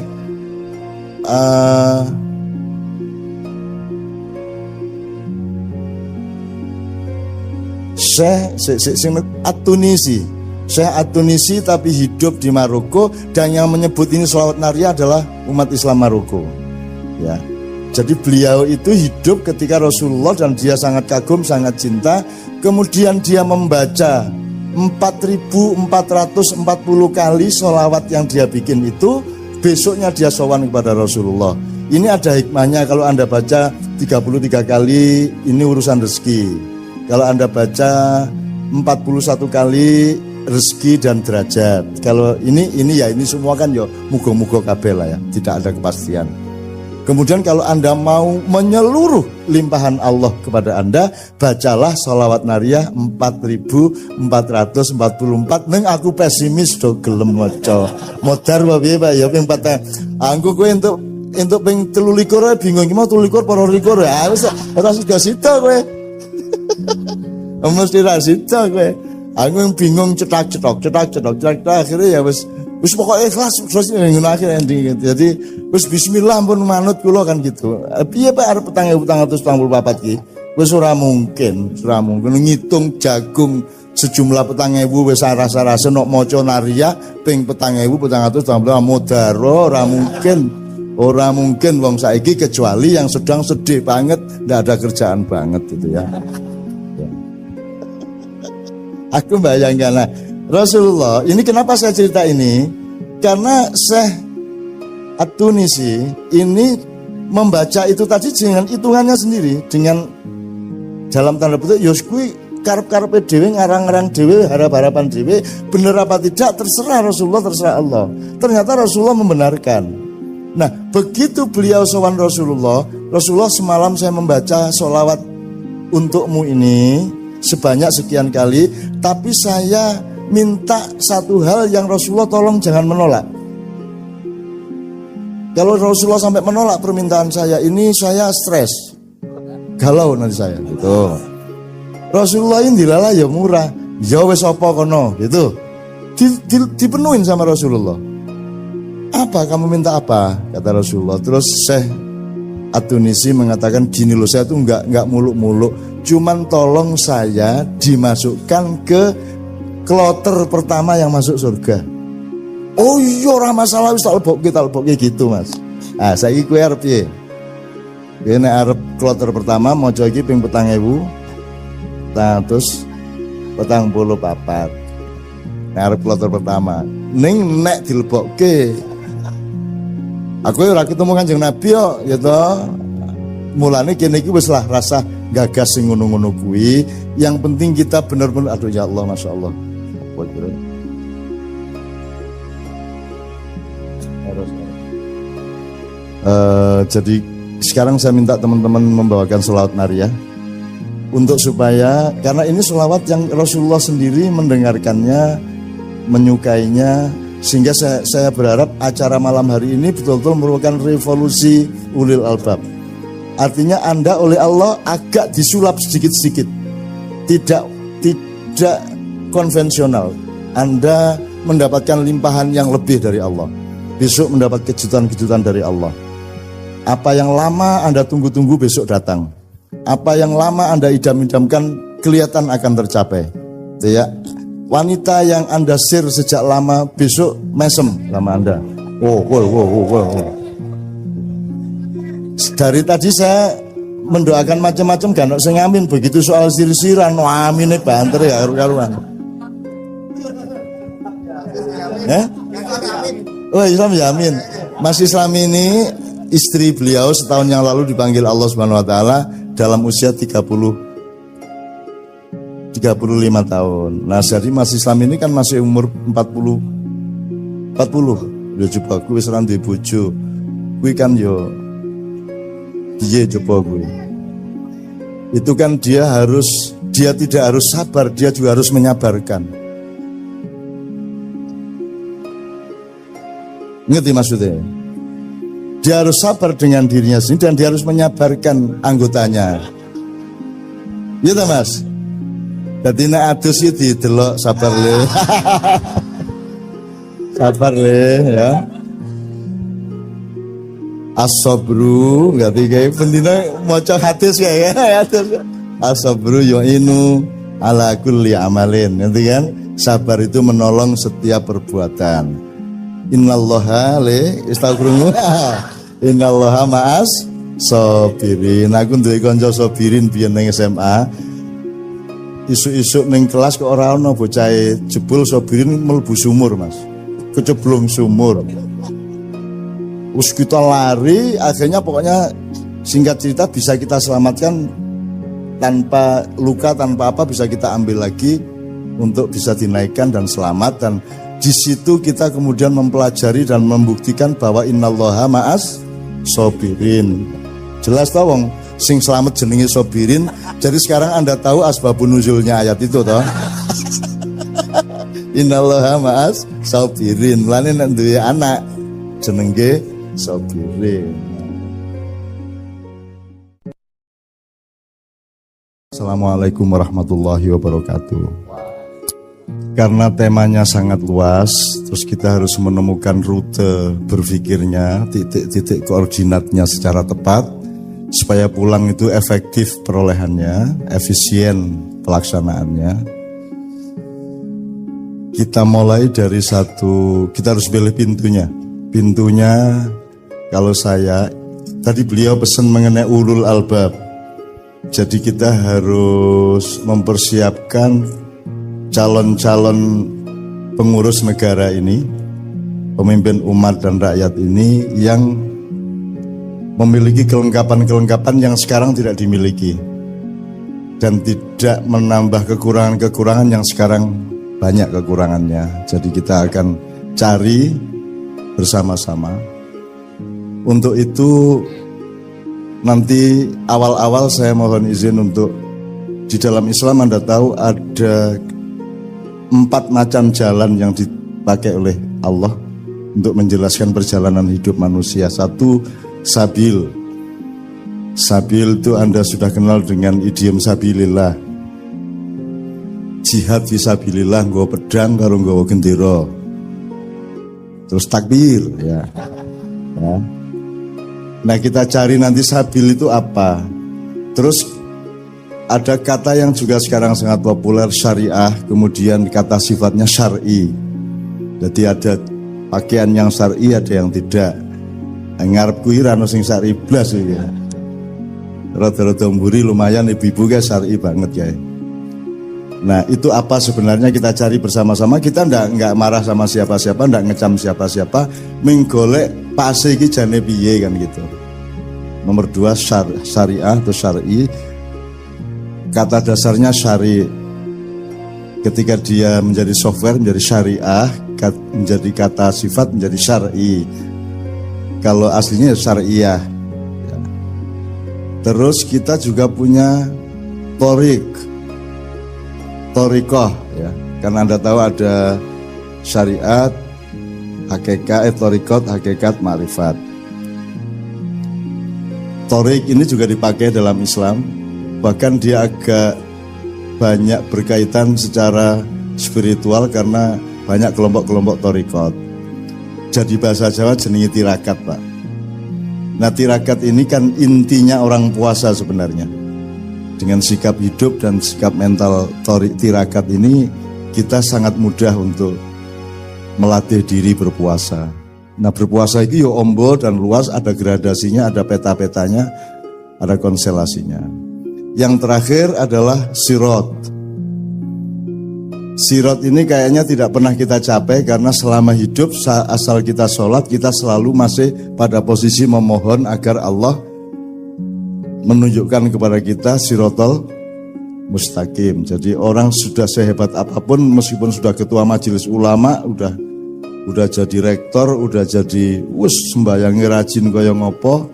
At-Tunisi. Syekh At-Tunisi tapi hidup di Maroko, dan yang menyebut ini sholawat nariyah adalah umat Islam Maroko. Ya. Jadi beliau itu hidup ketika Rasulullah dan dia sangat kagum, sangat cinta. Kemudian dia membaca 4.440 kali sholawat yang dia bikin itu. Besoknya dia sowan kepada Rasulullah. Ini ada hikmahnya, kalau Anda baca 33 kali ini urusan rezeki. Kalau Anda baca 41 kali rezeki dan derajat. Kalau ini ya ini semua kan ya muga-muga kabeh lah ya, tidak ada kepastian. Kemudian kalau Anda mau menyeluruh limpahan Allah kepada Anda, bacalah sholawat nariyah 4.444. Neng aku pesimis do gelem maca. Modar wae Pak ya ping 4. Anggo kowe entuk ping 23 bingung iki mau 23 para 24 ya wis ora sida kowe. Mesti ra sida kowe. Aku yang bingung cetak akhirnya ya wis pokoknya ikhlas terus ngono akhir ending. Jadi wis bismillah pun manut kula kan gitu. Piye Pak arep 4.444 ki? Wis ora mungkin ngitung jagung sejumlah 4.000 wis rasa-rasa nok maca nariyah ping 4.444 modaro ora mungkin wong saiki kecuali yang sedang sedih banget, ndak ada kerjaan banget gitu ya. Aku bayangkan lah Rasulullah, ini kenapa saya cerita ini? Karena Syekh At-Tunisi ini membaca itu tadi dengan hitungannya sendiri, dengan dalam tanda petik yos kuwi karep-karepe dhewe, ngarang-ngarang dhewe, harap-harapan dhewe, bener apa tidak terserah Rasulullah, terserah Allah. Ternyata Rasulullah membenarkan. Nah, begitu beliau sowan Rasulullah semalam saya membaca sholawat untukmu ini sebanyak sekian kali, tapi saya minta satu hal yang Rasulullah tolong jangan menolak. Kalau Rasulullah sampai menolak permintaan saya ini, saya stres, galau nanti saya gitu. Rasulullah ini dilala ya murah, ya wes apa kono gitu, dipenuhin sama Rasulullah. Apa kamu minta apa? Kata Rasulullah. Terus Syekh At-Tunisi mengatakan gini loh, saya tuh nggak muluk-muluk, cuman tolong saya dimasukkan ke kloter pertama yang masuk surga. Oh iya ora masalah, wis tak lebokke gitu Mas. Ah saiki kowe arep piye? Kowe nek arep kloter pertama maca iki ping 4.000 terus 44. Nek arep kloter pertama ning nek dilebokke aku ora ketemu Kanjeng Nabi yo ya toh. Mulane kene iki wis lah rasa gagas sing ngono-ngono kuwi. Yang penting kita benar-benar aduh ya Allah masyaallah. Jadi sekarang saya minta teman-teman membawakan sholawat nariyah untuk supaya, karena ini sholawat yang Rasulullah sendiri mendengarkannya, menyukainya, sehingga saya berharap acara malam hari ini betul-betul merupakan revolusi ulil albab. Artinya Anda oleh Allah agak disulap sedikit-sedikit, tidak konvensional. Anda mendapatkan limpahan yang lebih dari Allah. Besok mendapat kejutan-kejutan dari Allah. Apa yang lama Anda tunggu-tunggu besok datang. Apa yang lama Anda idam-idamkan kelihatan akan tercapai. Ya. Wanita yang Anda share sejak lama besok mesem sama Anda. Wow. Dari tadi saya mendoakan macam-macam kan, saya ngamin begitu soal sir-siran, amine banter ya karuan. Oh Islam ya amin. Mas Islam ini istri beliau setahun yang lalu dipanggil Allah Subhanahu wa taala dalam usia 35 tahun. Nah, jadi Mas Islam ini kan masih umur 40. Yo coba kuwi wis ra duwe bojo. Kuwi kan yo piye coba kuwi. Itu kan dia tidak harus sabar, dia juga harus menyabarkan. Ngerti maksudnya? Dia harus sabar dengan dirinya sendiri dan dia harus menyabarkan anggotanya. Gitu Mas. Jadi nek adus iki didelok sabar le. Sabar le ya. As-sabru ngerti kae pendina maca hadis ya. As-sabru yu'inu ala kulli amalin. Ngerti kan? Sabar itu menolong setiap perbuatan. Innallaha istaghfirullah. Innallaha ma'as sabirin. Aku duwe kanca sabirin biyen ning SMA. Isuk-isuk ning kelas kok ora ana bocah jebul sabirin mlebu sumur, Mas. Keceblong sumur. Us kita lari, akhirnya pokoknya singkat cerita bisa kita selamatkan tanpa luka, tanpa apa, bisa kita ambil lagi untuk bisa dinaikkan dan selamat. Dan di situ kita kemudian mempelajari dan membuktikan bahwa innallaha ma'as sabirin. Jelas toh wong sing selamat jenenge sabirin. Jadi sekarang Anda tahu asbabun nuzulnya ayat itu toh. Innallaha ma'as sabirin. Lane nek duwe anak jenenge sabirin. Assalamualaikum warahmatullahi wabarakatuh. Karena temanya sangat luas, terus kita harus menemukan rute berpikirnya, titik-titik koordinatnya secara tepat, supaya pulang itu efektif perolehannya, efisien pelaksanaannya. Kita mulai dari kita harus pilih pintunya. Pintunya, kalau saya, tadi beliau pesan mengenai ulul albab. Jadi kita harus mempersiapkan calon-calon pengurus negara ini, pemimpin umat dan rakyat ini yang memiliki kelengkapan-kelengkapan yang sekarang tidak dimiliki dan tidak menambah kekurangan-kekurangan yang sekarang banyak kekurangannya. Jadi kita akan cari bersama-sama. Untuk itu nanti awal-awal saya mohon izin untuk di dalam Islam Anda tahu ada 4 macam jalan yang dipakai oleh Allah untuk menjelaskan perjalanan hidup manusia. 1, sabil. Sabil itu Anda sudah kenal dengan idiom sabilillah. Jihad fisabilillah, nggawa pedang karo nggawa gendera. Terus takbir ya. Nah kita cari nanti sabil itu apa. Terus ada kata yang juga sekarang sangat populer, syariah, kemudian kata sifatnya syar'i. Jadi ada pakaian yang syar'i, ada yang tidak. Ngarep kuwi ra ono sing syar'i blas iki ya. Rada-rada mburi lumayan ibu-ibu guys syar'i banget ya. Nah, itu apa sebenarnya kita cari bersama-sama. Kita enggak marah sama siapa-siapa, enggak ngecam siapa-siapa, menggolek pase iki jane piye kan gitu. Nomor 2 syariah atau syar'i. Kata dasarnya syari. Ketika dia menjadi software menjadi syariah, menjadi kata sifat menjadi syar'i. Kalau aslinya syariah. Ya. Terus kita juga punya torikoh ya. Karena Anda tahu ada syariat, hakikat, torikot, hakikat, ma'rifat. Torik ini juga dipakai dalam Islam. Bahkan dia agak banyak berkaitan secara spiritual karena banyak kelompok-kelompok torikot. Jadi bahasa Jawa jenenge tirakat, Pak. Nah tirakat ini kan intinya orang puasa sebenarnya. Dengan sikap hidup dan sikap mental tirakat ini kita sangat mudah untuk melatih diri berpuasa. Nah berpuasa itu yo ombo dan luas, ada gradasinya, ada peta-petanya, ada konstelasinya. Yang terakhir adalah sirot. Sirot ini kayaknya tidak pernah kita capai karena selama hidup asal kita sholat kita selalu masih pada posisi memohon agar Allah menunjukkan kepada kita sirotol mustaqim. Jadi orang sudah sehebat apapun, meskipun sudah ketua majelis ulama, udah jadi rektor, udah jadi sembayangi rajin kaya ngopo,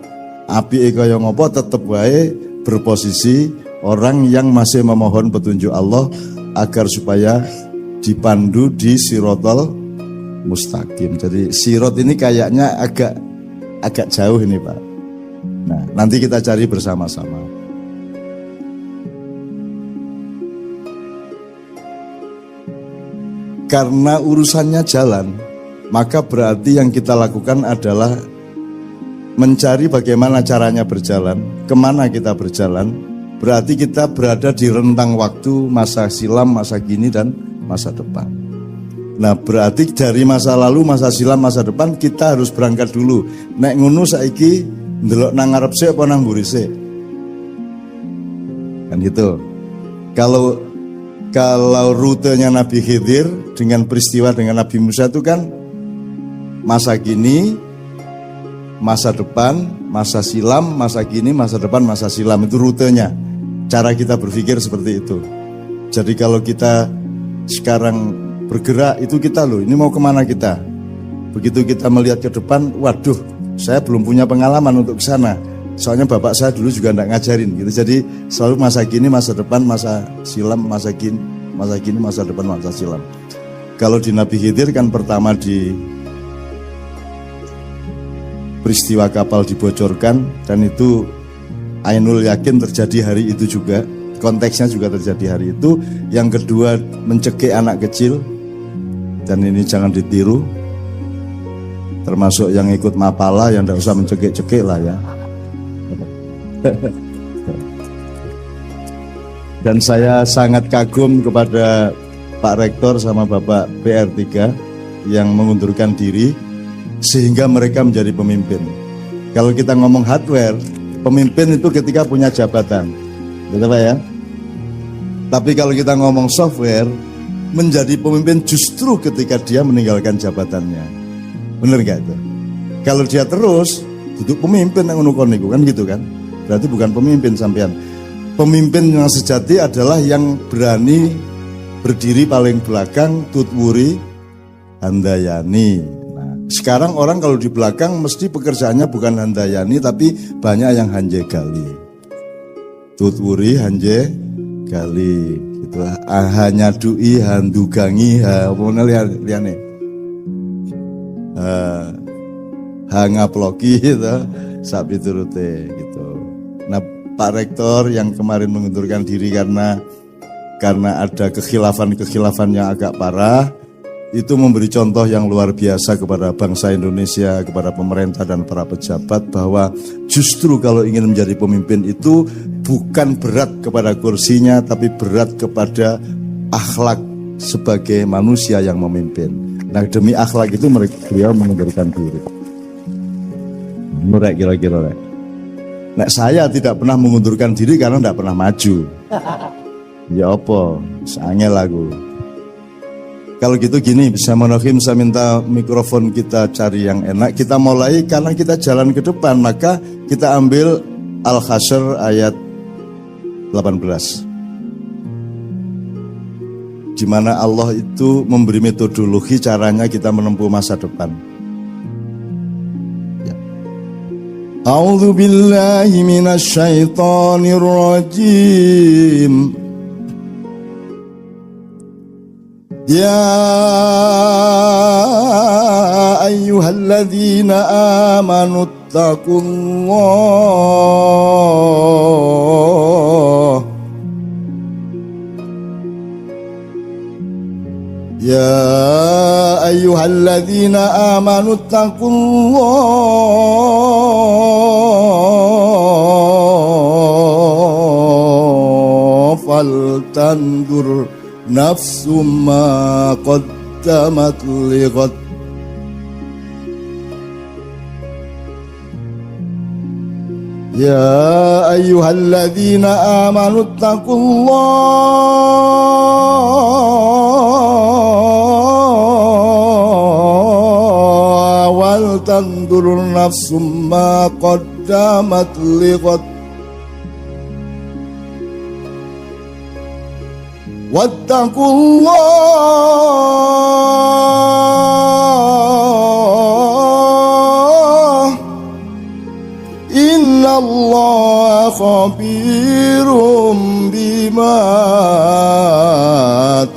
apike kaya ngopo, tetep wae berposisi orang yang masih memohon petunjuk Allah agar supaya dipandu di sirotol mustaqim. Jadi sirot ini kayaknya agak jauh ini Pak. Nah nanti kita cari bersama-sama. Karena urusannya jalan, maka berarti yang kita lakukan adalah mencari bagaimana caranya berjalan, kemana kita berjalan. Berarti kita berada di rentang waktu masa silam, masa kini, dan masa depan. Nah berarti dari masa lalu, masa silam, masa depan kita harus berangkat dulu. Nek ngono saiki ndelok nang ngarep sik apa nang mburi sik? Kan gitu. Kalau rutenya Nabi Khidir dengan peristiwa dengan Nabi Musa itu kan masa kini, masa depan, masa silam, masa kini, masa depan, masa silam, itu rutenya. Cara kita berpikir seperti itu. Jadi kalau kita sekarang bergerak itu kita loh, ini mau kemana kita? Begitu kita melihat ke depan, waduh, saya belum punya pengalaman untuk ke sana. Soalnya bapak saya dulu juga enggak ngajarin gitu. Jadi selalu masa kini, masa depan, masa silam, masa kini, masa depan, masa silam. Kalau di Nabi Khidir kan pertama di peristiwa kapal dibocorkan, dan itu ainul yakin terjadi hari itu juga. Konteksnya juga terjadi hari itu. Yang kedua mencekik anak kecil, dan ini jangan ditiru. Termasuk yang ikut mapala yang tidak usah mencekik-cekik lah ya. Dan saya sangat kagum kepada Pak Rektor sama Bapak PR3 yang mengundurkan diri sehingga mereka menjadi pemimpin. Kalau kita ngomong hardware, pemimpin itu ketika punya jabatan, betul Pak ya? Tapi kalau kita ngomong software, menjadi pemimpin justru ketika dia meninggalkan jabatannya. Bener gak itu? Kalau dia terus duduk pemimpin yang nukon itu kan gitu kan? Berarti bukan pemimpin sampean. Pemimpin yang sejati adalah yang berani berdiri paling belakang, tutwuri handayani. Nah, sekarang orang kalau di belakang mesti pekerjaannya bukan handayani tapi banyak yang hanjegali. Tutwuri hanjegali gitu. Hanya dui handugangi apa liane. Hangaploki gitu. Sapi turute gitu. Nah, Pak Rektor yang kemarin mengundurkan diri karena ada kekhilafan yang agak parah, itu memberi contoh yang luar biasa kepada bangsa Indonesia, kepada pemerintah dan para pejabat, bahwa justru kalau ingin menjadi pemimpin itu bukan berat kepada kursinya, tapi berat kepada akhlak sebagai manusia yang memimpin. Nah, demi akhlak itu beliau mengundurkan diri. Murek kira-kira. Nah, saya tidak pernah mengundurkan diri karena tidak pernah maju. Ya apa, sangel lagu. Kalau gitu gini, bisa Bismillahirrahmanirrahim, saya minta mikrofon kita cari yang enak. Kita mulai karena kita jalan ke depan, maka kita ambil Al-Hasyr ayat 18. Di mana Allah itu memberi metodologi caranya kita menempuh masa depan. A'udzu billahi minasy syaithanir rajim. Ya ayyuhalladzina amanu taqullah. Ya ayyuhalladzina amanu taqullah faltandur nafsum ma qaddamat lighad. Ya ayyuhalladzina amanu taqullaha wal tandur nafsum ma qaddamat lighad. Wattaqullah innallaha khabirum bima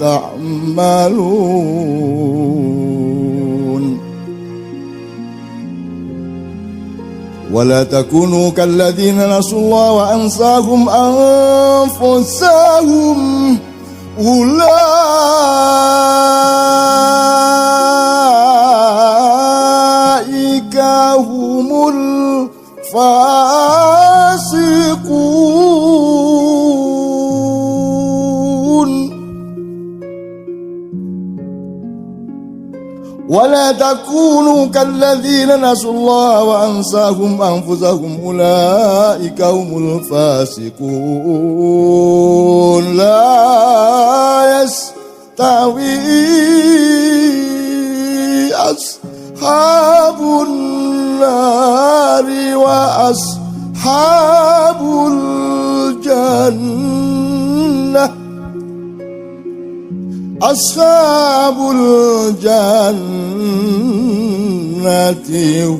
ta'malun. Wala takunu kalladzina nasullaha wa ansahum anfusahum ulaika humul fasiqun. ولا تكونوا كالذين نسوا الله وأنساهم أنفسهم أولئك هم الفاسقون لا يستوي أصحاب النار وأصحاب الجنة أصحاب الجنة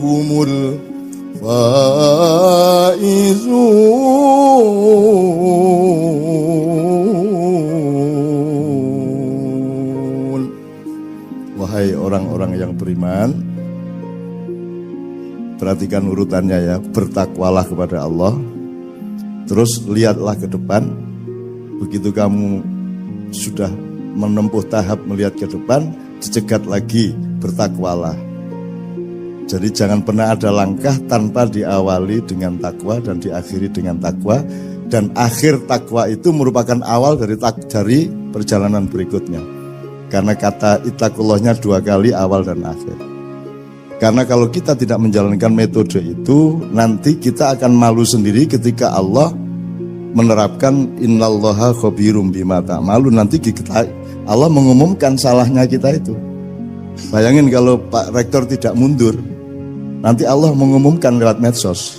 هم الفائزون. Wahai orang-orang yang beriman, perhatikan urutannya ya. Bertakwalah kepada Allah, terus lihatlah ke depan. Begitu kamu sudah menempuh tahap melihat ke depan, dicegat lagi, bertakwalah. Jadi jangan pernah ada langkah tanpa diawali dengan takwa dan diakhiri dengan takwa. Dan akhir takwa itu merupakan awal dari perjalanan berikutnya. Karena kata ittaqullahnya 2 kali, awal dan akhir. Karena kalau kita tidak menjalankan metode itu, nanti kita akan malu sendiri ketika Allah menerapkan innallaha khabirum bima ta'malun. Nanti Allah mengumumkan salahnya kita itu. Bayangin kalau Pak Rektor tidak mundur, nanti Allah mengumumkan lewat medsos.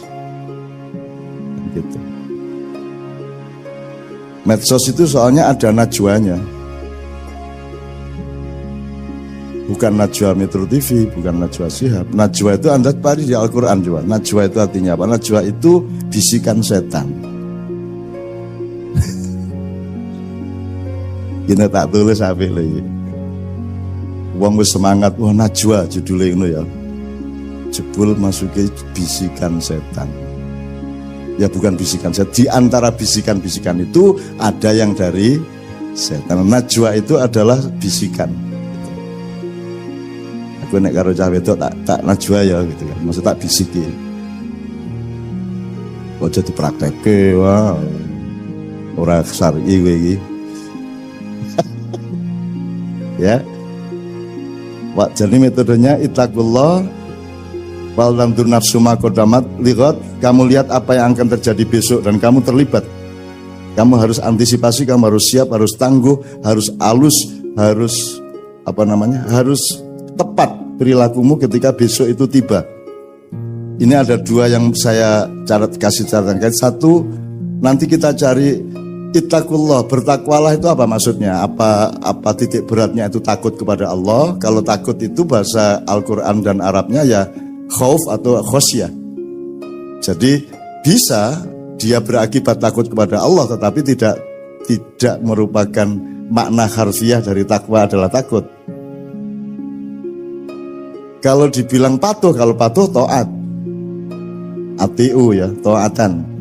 Gitu. Medsos itu soalnya ada najwanya. Bukan najwa Metro TV, bukan najwa Shihab. Najwa itu Anda cari di Al-Quran juga. Najwa itu artinya apa? Najwa itu bisikan setan. Kita tak tulis apik lagi. Wong wis semangat, wah najwa judulnya ngono ya. Jebul masuke bisikan setan. Ya bukan bisikan setan. Di antara bisikan-bisikan itu ada yang dari setan. Najwa itu adalah bisikan. Aku nek karo cah wedok tak najwa ya gitu kan. Maksud tak bisiki. Kok jadi praktekke wah. Ora syar'i kowe iki. Ya, jadi metodenya ittaqullah wal tandur nafsu ma qaddamat lighad. Kamu lihat apa yang akan terjadi besok dan kamu terlibat. Kamu harus antisipasi, kamu harus siap, harus tangguh, harus halus, harus harus tepat perilakumu ketika besok itu tiba. Ini ada 2 yang saya kasih catatan. 1, nanti kita cari ittaqullah, bertakwalah itu apa maksudnya? Apa titik beratnya itu takut kepada Allah? Kalau takut itu bahasa Al-Quran dan Arabnya ya khauf atau khosyah. Jadi bisa dia berakibat takut kepada Allah, tetapi tidak merupakan makna harfiah dari takwa adalah takut. Kalau dibilang patuh, kalau patuh taat, atiu ya, taatan.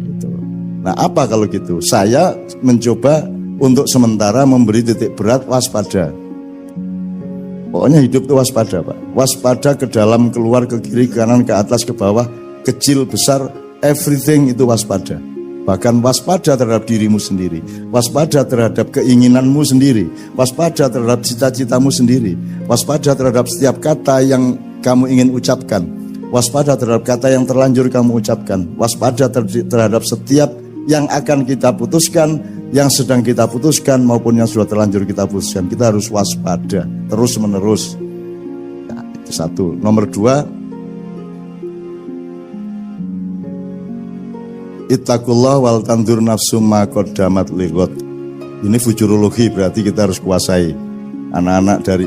Nah apa kalau gitu? Saya mencoba untuk sementara memberi titik berat waspada. Pokoknya hidup itu waspada Pak. Waspada ke dalam, keluar, ke kiri, ke kanan, ke atas, ke bawah, kecil, besar, everything itu waspada. Bahkan waspada terhadap dirimu sendiri, waspada terhadap keinginanmu sendiri, waspada terhadap cita-citamu sendiri, waspada terhadap setiap kata yang kamu ingin ucapkan, waspada terhadap kata yang terlanjur kamu ucapkan, waspada terhadap setiap yang akan kita putuskan, yang sedang kita putuskan maupun yang sudah terlanjur kita putuskan. Kita harus waspada terus menerus. Nah, itu 1. Nomor 2, ittaqullah wal tandur nafsum ma qaddamat lighad. Ini futurologi, berarti kita harus kuasai. Anak-anak dari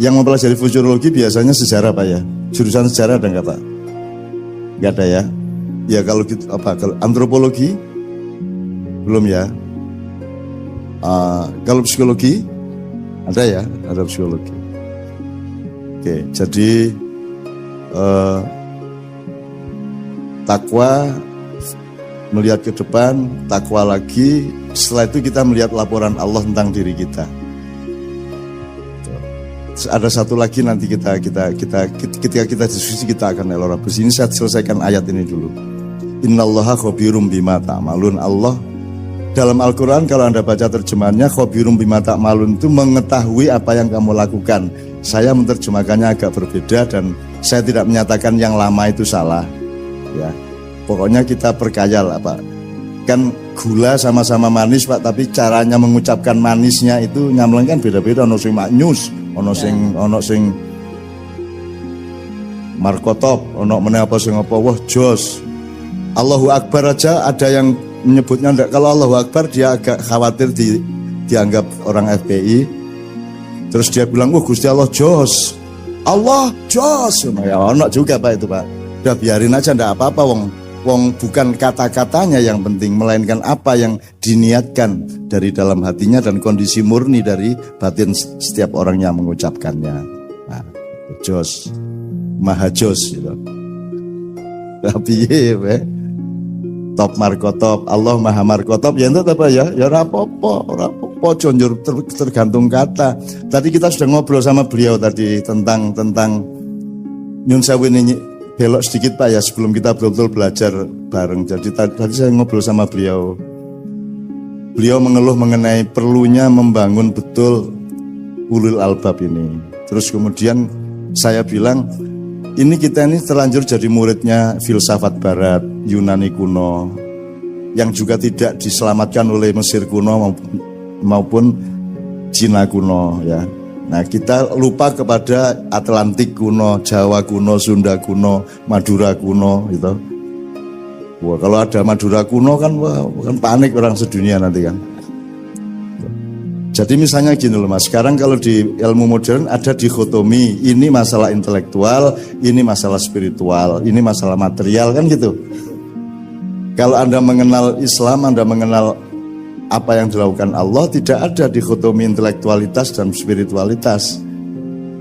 yang mempelajari futurologi biasanya sejarah Pak ya. Jurusan sejarah ada nggak Pak? Nggak ada ya. Ya kalau gitu kalau antropologi belum ya. Kalau psikologi ada ya, ada psikologi. Oke, jadi takwa, melihat ke depan, takwa lagi. Setelah itu kita melihat laporan Allah tentang diri kita. Ada satu lagi nanti ketika kita diskusi kita akan elaborasi. Ini saya selesaikan ayat ini dulu. Innallaha khabirum bima ta'malun. Allah Dalam Al-Quran kalau Anda baca terjemahannya, khobirum bima ta'malun itu mengetahui apa yang kamu lakukan. Saya menerjemahkannya agak berbeda dan saya tidak menyatakan yang lama itu salah. Ya, pokoknya kita perkaya lah Pak. Kan gula sama-sama manis Pak, tapi caranya mengucapkan manisnya itu nyamleng kan beda-beda. Ono sing maknyus, ono sing markotop, ono meneh apa sing apa, wah jos. Allahu Akbar aja ada yang menyebutnya enggak. Kalau Allahu Akbar dia agak khawatir dianggap orang FPI. Terus dia bilang, wah Gusti Allah jos, Allah jos. Ya ono juga Pak itu Pak. Udah biarin aja enggak apa-apa, wong bukan kata-katanya yang penting, melainkan apa yang diniatkan dari dalam hatinya dan kondisi murni dari batin setiap orang yang mengucapkannya. Nah, jos, maha jos gitu. Tapi ya, top markotop, Allah maha markotop, ya itu apa ya? Ya rapopo, jonjur tergantung kata. Tadi kita sudah ngobrol sama beliau tadi tentang nyun sewu ini, belok sedikit Pak ya sebelum kita betul-betul belajar bareng. Jadi tadi saya ngobrol sama beliau. Beliau mengeluh mengenai perlunya membangun betul ulul albab ini. Terus kemudian saya bilang, ini kita ini terlanjur jadi muridnya filsafat barat, Yunani kuno, yang juga tidak diselamatkan oleh Mesir kuno maupun Cina kuno ya. Nah kita lupa kepada Atlantik kuno, Jawa kuno, Sunda kuno, Madura kuno gitu. Wah kalau ada Madura kuno kan, wah, kan panik orang sedunia nanti kan. Jadi misalnya gini loh Mas, sekarang kalau di ilmu modern ada dikotomi, ini masalah intelektual, ini masalah spiritual, ini masalah material kan gitu. Kalau Anda mengenal Islam, Anda mengenal apa yang dilakukan Allah, tidak ada dikotomi intelektualitas dan spiritualitas.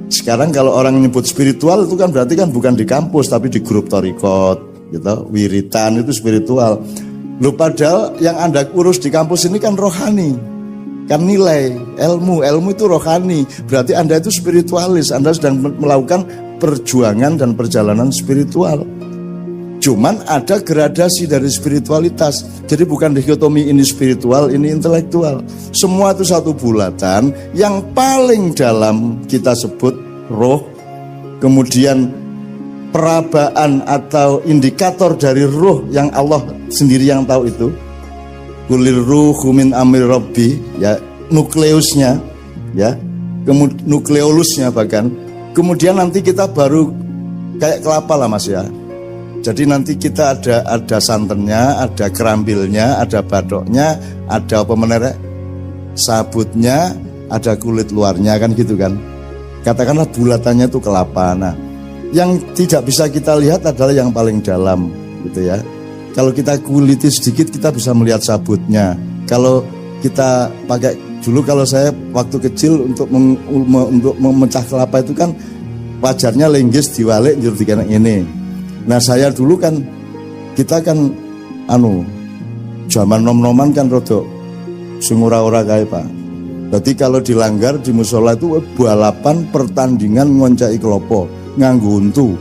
Sekarang kalau orang menyebut spiritual itu kan berarti kan bukan di kampus tapi di grup torikot gitu, wiritan itu spiritual. Loh padahal yang Anda urus di kampus ini kan rohani. Kan nilai, ilmu itu rohani. Berarti Anda itu spiritualis, Anda sedang melakukan perjuangan dan perjalanan spiritual. Cuman ada gradasi dari spiritualitas. Jadi bukan dikotomi ini spiritual, ini intelektual. Semua itu satu bulatan. Yang paling dalam kita sebut roh. Kemudian perabaan atau indikator dari roh yang Allah sendiri yang tahu itu. Kulir ruhu min amri rabbi, ya nukleusnya, ya nukleolusnya bahkan. Kemudian nanti kita baru kayak kelapa lah Mas ya. Jadi nanti kita ada santannya, ada kerambilnya, ada badoknya, ada apa menerek, sabutnya, ada kulit luarnya kan gitu kan. Katakanlah bulatannya itu kelapa. Nah, yang tidak bisa kita lihat adalah yang paling dalam, gitu ya. Kalau kita kuliti sedikit kita bisa melihat sabutnya. Kalau kita pakai dulu, kalau saya waktu kecil untuk memecah kelapa itu kan wajarnya lenggis diwalik njur dikenek ini. Nah saya dulu kan kita kan zaman nom-noman kan rodok sungura-ura kae Pak. Jadi kalau dilanggar di musola itu balapan pertandingan ngoncai kelopo nganggo untu.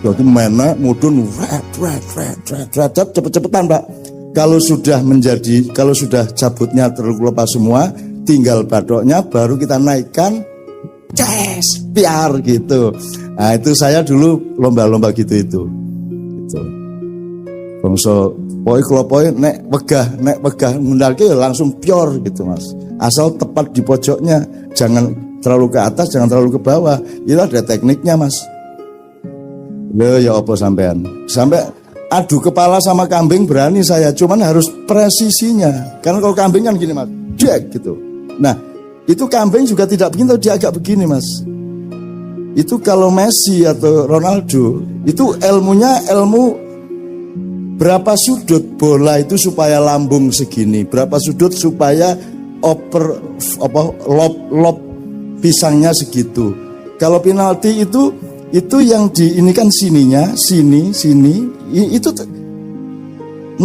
Jadi mana mudun cepet-cepetan Pak. Kalau sudah cabutnya terlepas semua, tinggal badoknya baru kita naikkan, piar gitu. Nah itu saya dulu lomba-lomba gitu itu. Bangsa poi kelopoi nek wegah mendaki langsung pior gitu Mas. Asal tepat di pojoknya, jangan terlalu ke atas, jangan terlalu ke bawah. Itu ada tekniknya Mas. Loh ya apa sampean? Sampai adu kepala sama kambing berani saya, cuman harus presisinya. Karena kalau kambing kan gini Mas, dek gitu. Nah, itu kambing juga tidak begini, dia agak begini Mas. Itu kalau Messi atau Ronaldo, itu ilmunya ilmu berapa sudut bola itu supaya lambung segini, berapa sudut supaya lob pisangnya segitu. Kalau penalti itu yang ini kan sininya, sini, itu 0,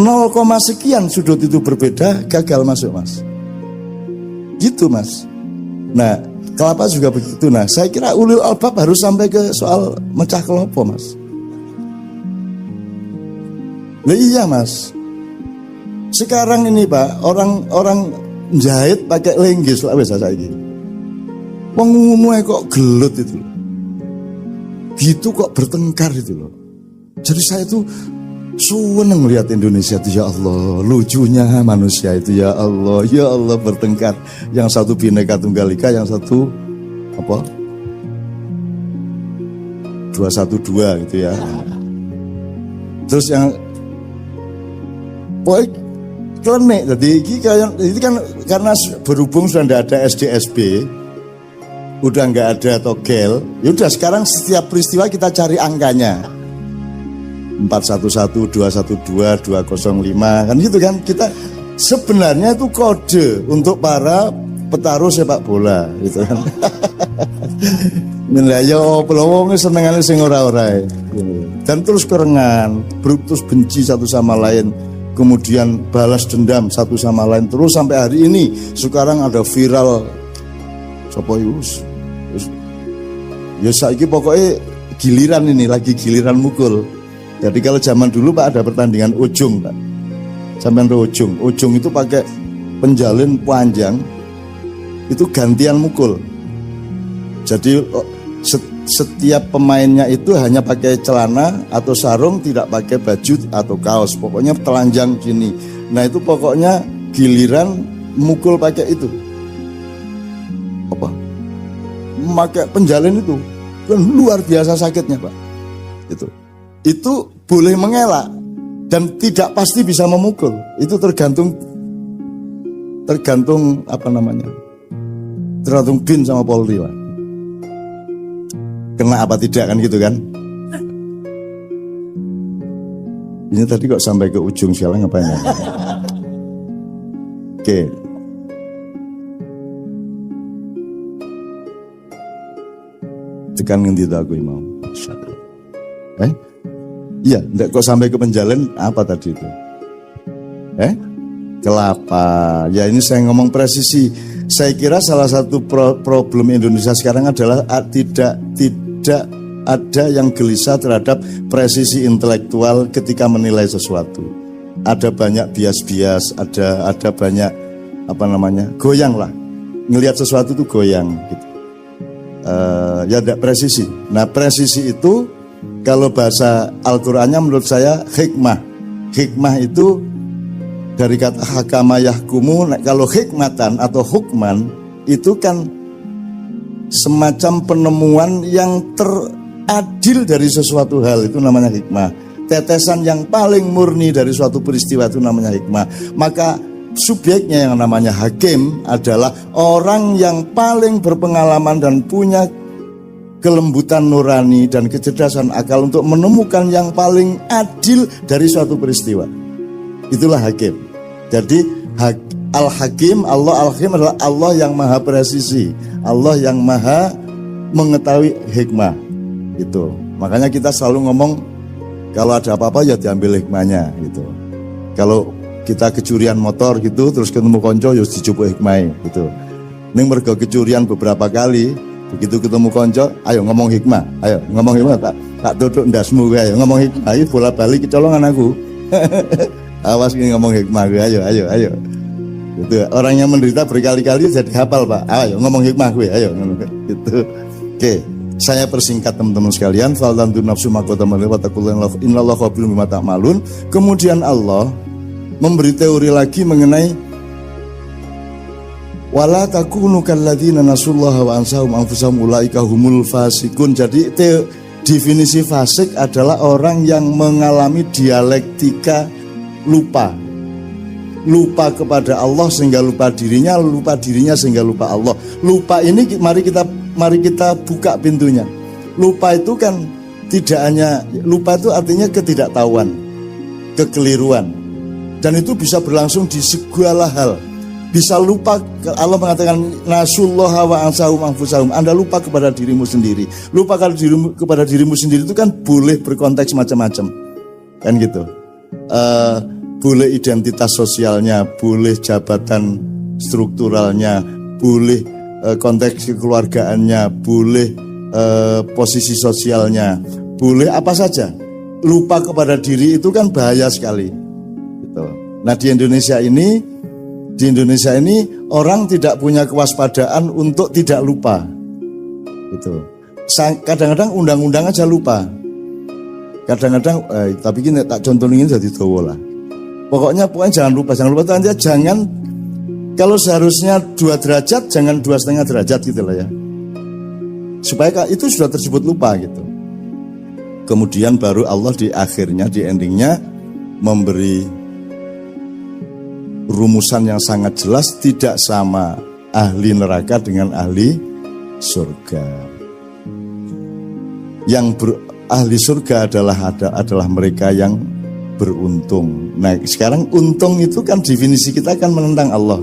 sekian sudut itu berbeda, gagal masuk Mas. Gitu Mas. Nah, kelapa juga begitu. Nah, saya kira ulul albab harus sampai ke soal mecah kelopo Mas. Lah iya Mas. Sekarang ini Pak, orang jahit pakai linggis lah wis saiki. Wong ngono kok gelut itu loh. Gitu kok bertengkar itu loh. Jadi saya itu seneng melihat Indonesia itu, ya Allah, lucunya manusia itu, ya Allah bertengkar. Yang satu Bhinneka Tunggal Ika, yang satu apa? 212 gitu ya. Terus yang pokoknya klenik. Jadi ini kan karena berhubung sudah tidak ada SD SP, udah nggak ada togel, yaudah sekarang setiap peristiwa kita cari angkanya 411, 212, 205 kan gitu kan. Kita sebenarnya itu kode untuk para petarung sepak bola gitu kan. Nah ya wong senengane sing ora-ora dan terus kerengan, terus benci satu sama lain, kemudian balas dendam satu sama lain terus sampai hari ini. Sekarang ada viral sapa yus. Ya saiki pokoknya giliran ini lagi giliran mukul. Jadi kalau zaman dulu Pak ada pertandingan ujung Pak. Sampai ujung. Ujung itu pakai penjalin panjang. Itu gantian mukul. Jadi setiap pemainnya itu hanya pakai celana atau sarung, tidak pakai baju atau kaos. Pokoknya telanjang gini. Nah itu pokoknya giliran mukul pakai itu. Apa? Pakai penjalin itu. Kan luar biasa sakitnya Pak. Itu boleh mengelak dan tidak pasti bisa memukul. Itu tergantung apa namanya? Tergantung BIN sama Polri lah. Kena apa tidak kan gitu kan. Ini tadi kok sampai ke ujung sekarang ngapain ya? Oke. Tekan ngendi aku mau. Iya, enggak kok sampai ke penjalan apa tadi itu? Kelapa. Ya ini saya ngomong presisi. Saya kira salah satu problem Indonesia sekarang adalah tidak ada yang gelisah terhadap presisi intelektual ketika menilai sesuatu. Ada banyak bias-bias, ada banyak apa namanya, goyang lah. Ngelihat sesuatu itu goyang gitu. Ya tidak presisi. Nah presisi itu kalau bahasa Al-Qur'annya menurut saya hikmah. Hikmah itu dari kata hakama yahkumu. Kalau hikmatan atau hukman itu kan semacam penemuan yang teradil dari sesuatu hal, itu namanya hikmah. Tetesan yang paling murni dari suatu peristiwa itu namanya hikmah. Maka subjeknya yang namanya hakim adalah orang yang paling berpengalaman dan punya kelembutan nurani dan kecerdasan akal untuk menemukan yang paling adil dari suatu peristiwa. Itulah hakim. Jadi Al-Hakim, Allah Al-Hakim adalah Allah yang maha presisi, Allah yang maha mengetahui hikmah. Itu. Makanya kita selalu ngomong kalau ada apa-apa ya diambil hikmahnya gitu. Kalau kita kecurian motor gitu terus ketemu konco ya dicoba hikmah gitu. Ning mergo kecurian beberapa kali, begitu ketemu konco, ayo ngomong hikmah. Ayo ngomong hikmah, tak duduk ndasmu kowe, ayo ngomong hikmah. Ayo bola-balik kecolongan aku. Awas ini ngomong hikmah gue, ayo. Gitu. Orang yang menderita berkali-kali jadi hafal Pak. Ayo ngomong hikmah gue, ayo. Gitu. Oke, saya persingkat teman-teman sekalian. Faltantu nafsu makotamalun watakullah innallaha khabirun bima ta'malun. Kemudian Allah memberi teori lagi mengenai wala takunu kalladzina nasullaha wa ansahum anfusahum ulaika humul fasikun. Jadi definisi fasik adalah orang yang mengalami dialektika lupa kepada Allah sehingga lupa dirinya sehingga lupa Allah. Lupa ini mari kita buka pintunya. Lupa itu kan tidak hanya lupa, itu artinya ketidaktahuan, kekeliruan, dan itu bisa berlangsung di segala hal. Bisa lupa, Allah mengatakan nasullaha wa ansahum anfusahum. Anda lupa kepada dirimu sendiri. Lupa kepada dirimu sendiri itu kan boleh berkonteks macam-macam, kan gitu. Boleh identitas sosialnya, boleh jabatan strukturalnya, boleh konteks kekeluargaannya, boleh posisi sosialnya, boleh apa saja. Lupa kepada diri itu kan bahaya sekali gitu. Nah di Indonesia ini orang tidak punya kewaspadaan untuk tidak lupa. Gitu. Kadang-kadang undang-undang aja lupa. Kadang-kadang, tapi gini tak contohin jadi dawa lah. Pokoknya jangan lupa aja, jangan kalau seharusnya 2 derajat jangan 2,5 derajat gitu lah ya. Supaya itu sudah tersebut lupa gitu. Kemudian baru Allah di akhirnya, di endingnya memberi rumusan yang sangat jelas, tidak sama ahli neraka dengan ahli surga. Ahli surga adalah mereka yang beruntung. Nah sekarang untung itu kan definisi kita kan menentang Allah.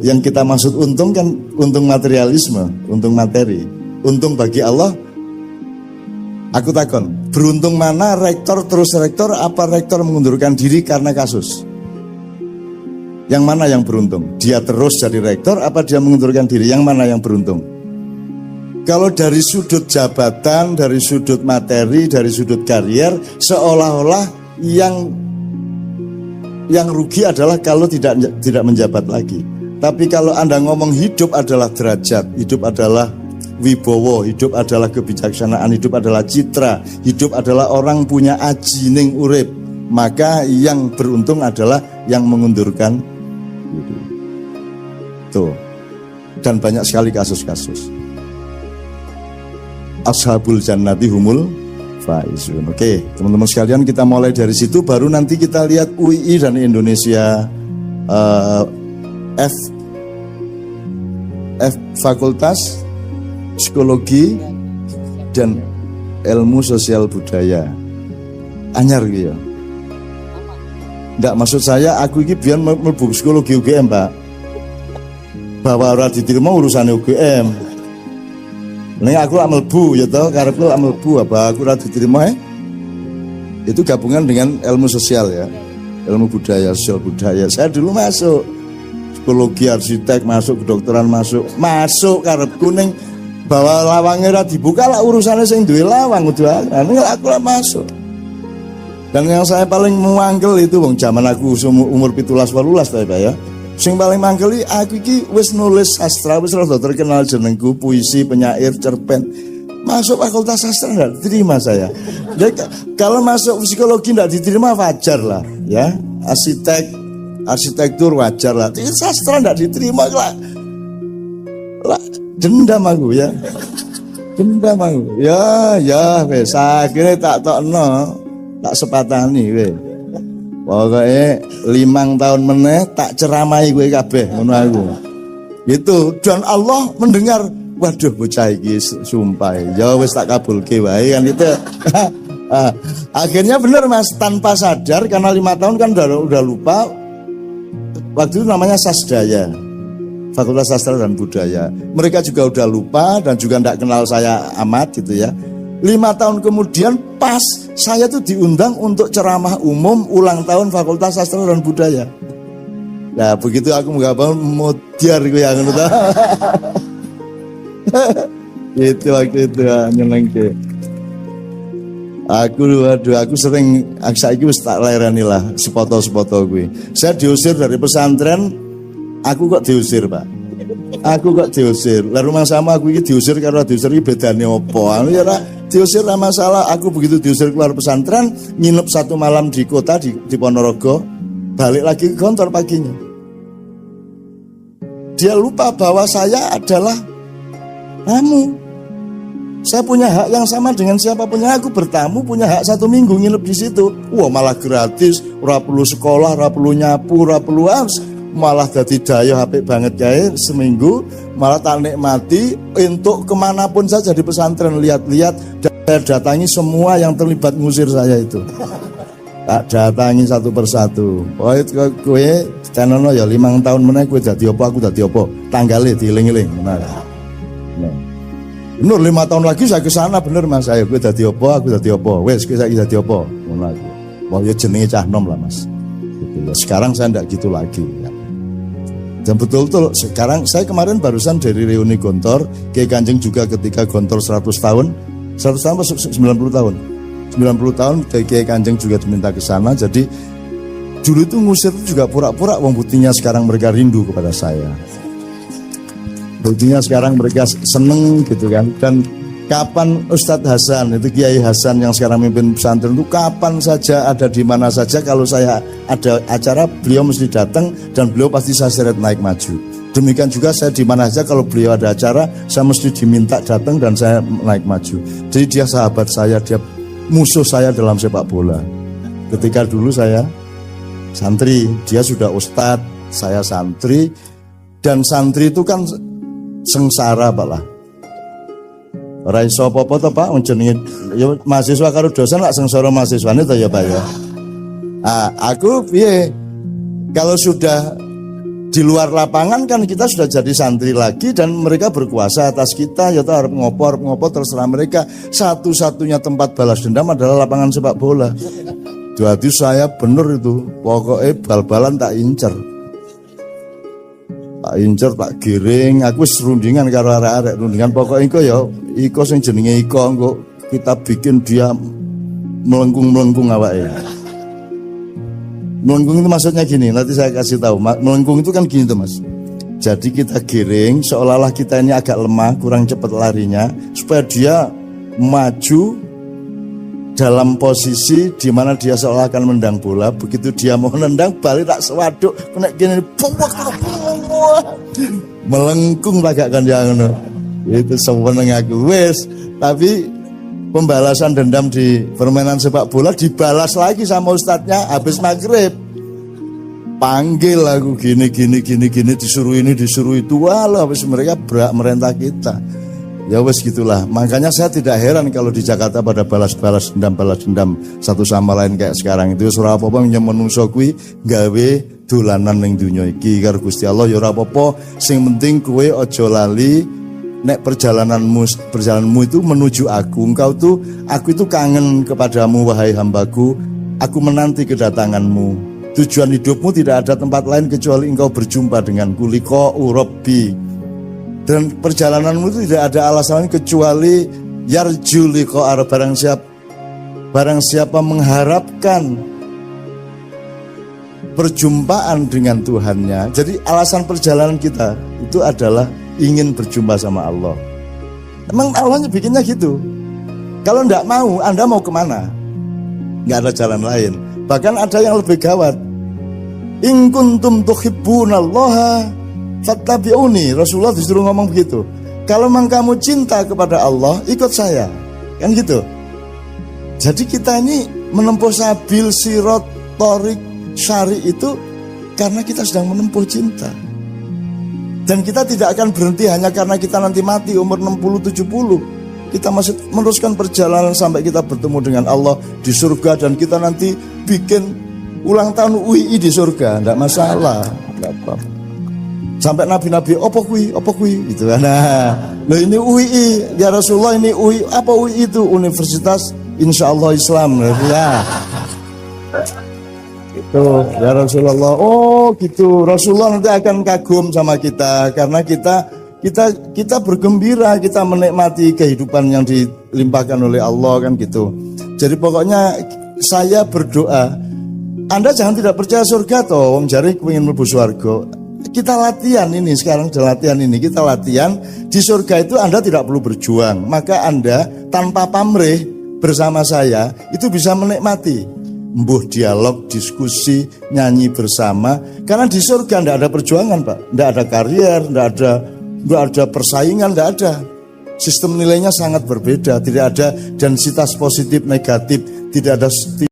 Yang kita maksud untung kan untung materialisme, untung materi. Untung bagi Allah, aku takon, beruntung mana rektor terus rektor, apa rektor mengundurkan diri karena kasus? Yang mana yang beruntung? Dia terus jadi rektor, apa dia mengundurkan diri? Yang mana yang beruntung? Kalau dari sudut jabatan, dari sudut materi, dari sudut karier, seolah-olah yang rugi adalah kalau tidak menjabat lagi. Tapi kalau Anda ngomong hidup adalah derajat, hidup adalah wibowo, hidup adalah kebijaksanaan, hidup adalah citra, hidup adalah orang punya aji ning urip, maka yang beruntung adalah yang mengundurkan diri. Tuh. Dan banyak sekali kasus-kasus. Ashabul jannati humul faizun. Oke, teman-teman sekalian, kita mulai dari situ, baru nanti kita lihat UII dan Indonesia F Fakultas Psikologi dan Ilmu Sosial Budaya. Anyar gitu ya. Enggak, maksud saya aku ini biar mlebu psikologi UGM, Pak. Bahwa ora diterima urusan UGM. Nek aku lak mlebu ya toh, karepku lak mlebu apa aku ora diterima itu gabungan dengan ilmu sosial ya. Ilmu budaya, sosial budaya. Saya dulu masuk psikologi, arsitek masuk, kedokteran masuk karepku ning bahwa lawangnya ora dibuka lah urusannya sing duwe lawang kudu aku lah masuk. Dan yang saya paling memanggil itu wong zaman aku umur 17-18 ta ya. Sing paling manggeli aku iki wis nulis sastra, wis rada terkenal jenengku, puisi, penyair, cerpen. Masuk fakultas sastra enggak diterima saya. Jadi, kalau masuk psikologi enggak diterima wajar lah ya. Arsitektur wajar lah. Tapi sastra enggak diterima lah. Dendam aku ya. Dendam aku. Ya wis akhirnya tak tokno, tak sepatani wis. Pokoknya 5 tahun meneh tak ceramai gue kabeh ngono aku. Gitu, dan Allah mendengar, waduh bocah iki sumpah. Ya wis tak kabulke wae kan itu. Akhirnya bener Mas, tanpa sadar karena 5 tahun kan udah lupa. Waktu itu namanya Sasdaya, Fakultas Sastra dan Budaya. Mereka juga udah lupa dan juga enggak kenal saya amat gitu ya. 5 tahun kemudian pas saya tuh diundang untuk ceramah umum ulang tahun Fakultas Sastra dan Budaya. Nah begitu aku nggak mau modiar gue yang itu. Itu waktu itu nyenengke. Aku sering saiki wis tak lereni lah sepoto-sepoto gue. Saya diusir dari pesantren, aku kok diusir Pak. Aku kok diusir. Lah rumah sama aku ini diusir karena diusir ini bedanya opo. Ya diusir lah masalah. Aku begitu diusir keluar pesantren, nginep 1 malam di kota di Ponorogo, balik lagi ke kantor paginya. Dia lupa bahwa saya adalah tamu. Saya punya hak yang sama dengan siapapun yang aku bertamu, punya hak 1 minggu nginep di situ. Wah malah gratis, ora perlu sekolah, ora perlu nyapu, ora perlu malah jadi daya HP banget kayak seminggu, malah tak nikmati untuk kemanapun saja di pesantren, lihat-lihat dan saya datangi semua yang terlibat ngusir saya itu. Tak datangi satu persatu. Oh itu gue channelnya ya 5 tahun meneh gue jadi apa, aku jadi apa, tanggalnya dieling-eling. Nah. Bener 5 tahun lagi saya ke sana bener Mas, saya gue jadi apa, aku jadi apa, wes gue saya jadi apa, ngono lagi. Mau ya jenenge cah nom lah Mas. Gitu ya. Sekarang saya enggak gitu lagi. Ya. Dan betul-betul sekarang saya kemarin barusan dari reuni Gontor, Kiai Kanjeng juga ketika Gontor 100 tahun 90 tahun 90 tahun dari Kiai Kanjeng juga diminta ke sana. Jadi Dulu itu ngusir itu juga pura-pura, wong buktinya sekarang mereka rindu kepada saya. Buktinya sekarang mereka seneng gitu kan. Dan kapan Ustadz Hasan, itu Kiai Hasan yang sekarang mimpin pesantren itu kapan saja, ada di mana saja, kalau saya ada acara beliau mesti datang dan beliau pasti saya seret naik maju. Demikian juga saya di mana saja kalau beliau ada acara, saya mesti diminta datang dan saya naik maju. Jadi dia sahabat saya, dia musuh saya dalam sepak bola. Ketika dulu saya santri, dia sudah ustadz, saya santri, dan santri itu kan sengsara Pak lah. Ora iso apa-apa to Pak, jenenge ya mahasiswa karo dosen lak sengsara mahasiswane to ya Pak ya. Aku piye? Kalau sudah di luar lapangan kan kita sudah jadi santri lagi dan mereka berkuasa atas kita, ya toh harus ngopo terserah mereka. Satu-satunya tempat balas dendam adalah lapangan sepak bola. Jadi saya bener itu, pokoknya bal-balan tak incer. Tak incer, tak giring, aku serundingan karo arek-arek rundingan pokoknya iko sing jenenge iko engko kita bikin dia melengkung awake. Melengkung itu maksudnya gini, nanti saya kasih tahu. Melengkung itu kan gini tuh Mas. Jadi kita giring seolah-olah kita ini agak lemah, kurang cepat larinya, supaya dia maju dalam posisi di mana dia seolah akan mendang bola. Begitu dia mau nendang, balik tak sewaduk, kena gini, melengkung agak kan jangan. Itu seweneng aku wes. Tapi pembalasan dendam di permainan sepak bola dibalas lagi sama ustadznya habis maghrib. Panggil aku gini disuruh ini disuruh itu, walah habis mereka berak merentah kita. Ya wes gitulah. Makanya saya tidak heran kalau di Jakarta pada balas dendam satu sama lain kayak sekarang itu. Ora apa-apa yang menungso kuwi gawe dolanan ning donya iki karo Gusti Allah ya ora apa-apa. Sing penting kowe aja lali nek perjalananmu itu menuju aku. Aku itu kangen kepadamu wahai hambaku. Aku menanti kedatanganmu. Tujuan hidupmu tidak ada tempat lain kecuali engkau berjumpa denganku. Liqa'u Rabbi. Dan perjalananmu itu tidak ada alasan kecuali yarju liqa'a. Barang siapa mengharapkan perjumpaan dengan Tuhannya. Jadi alasan perjalanan kita itu adalah ingin berjumpa sama Allah. Emang Allahnya bikinnya gitu. Kalau enggak mau, Anda mau kemana? Enggak ada jalan lain. Bahkan ada yang lebih gawat. In kuntum tuhibbunallaha fattabi'uni. Rasulullah disuruh ngomong begitu. Kalau memang kamu cinta kepada Allah, ikut saya. Kan gitu. Jadi kita ini menempuh sabil sirat torik syari itu karena kita sedang menempuh cinta. Dan kita tidak akan berhenti hanya karena kita nanti mati umur 60-70. Kita masih meneruskan perjalanan sampai kita bertemu dengan Allah di surga. Dan kita nanti bikin ulang tahun UI di surga. Tidak masalah. Tidak apa-apa. Sampai nabi-nabi, apa kui gitu kan. Nah, ini UI ya Rasulullah, ini UI. Apa UI itu? Universitas Insya Allah Islam. Ya. Tuh, ya Rasulullah. Oh gitu, Rasulullah nanti akan kagum sama kita karena kita bergembira, kita menikmati kehidupan yang dilimpahkan oleh Allah kan gitu. Jadi pokoknya saya berdoa, Anda jangan tidak percaya surga toh, wong jari ingin mlebu surga. Kita latihan ini sekarang, kita latihan di surga itu Anda tidak perlu berjuang, maka Anda tanpa pamrih bersama saya itu bisa menikmati. Mbuh dialog, diskusi, nyanyi bersama. Karena di surga tidak ada perjuangan Pak. Tidak ada karier, tidak ada persaingan, tidak ada. Sistem nilainya sangat berbeda. Tidak ada densitas positif negatif. Tidak ada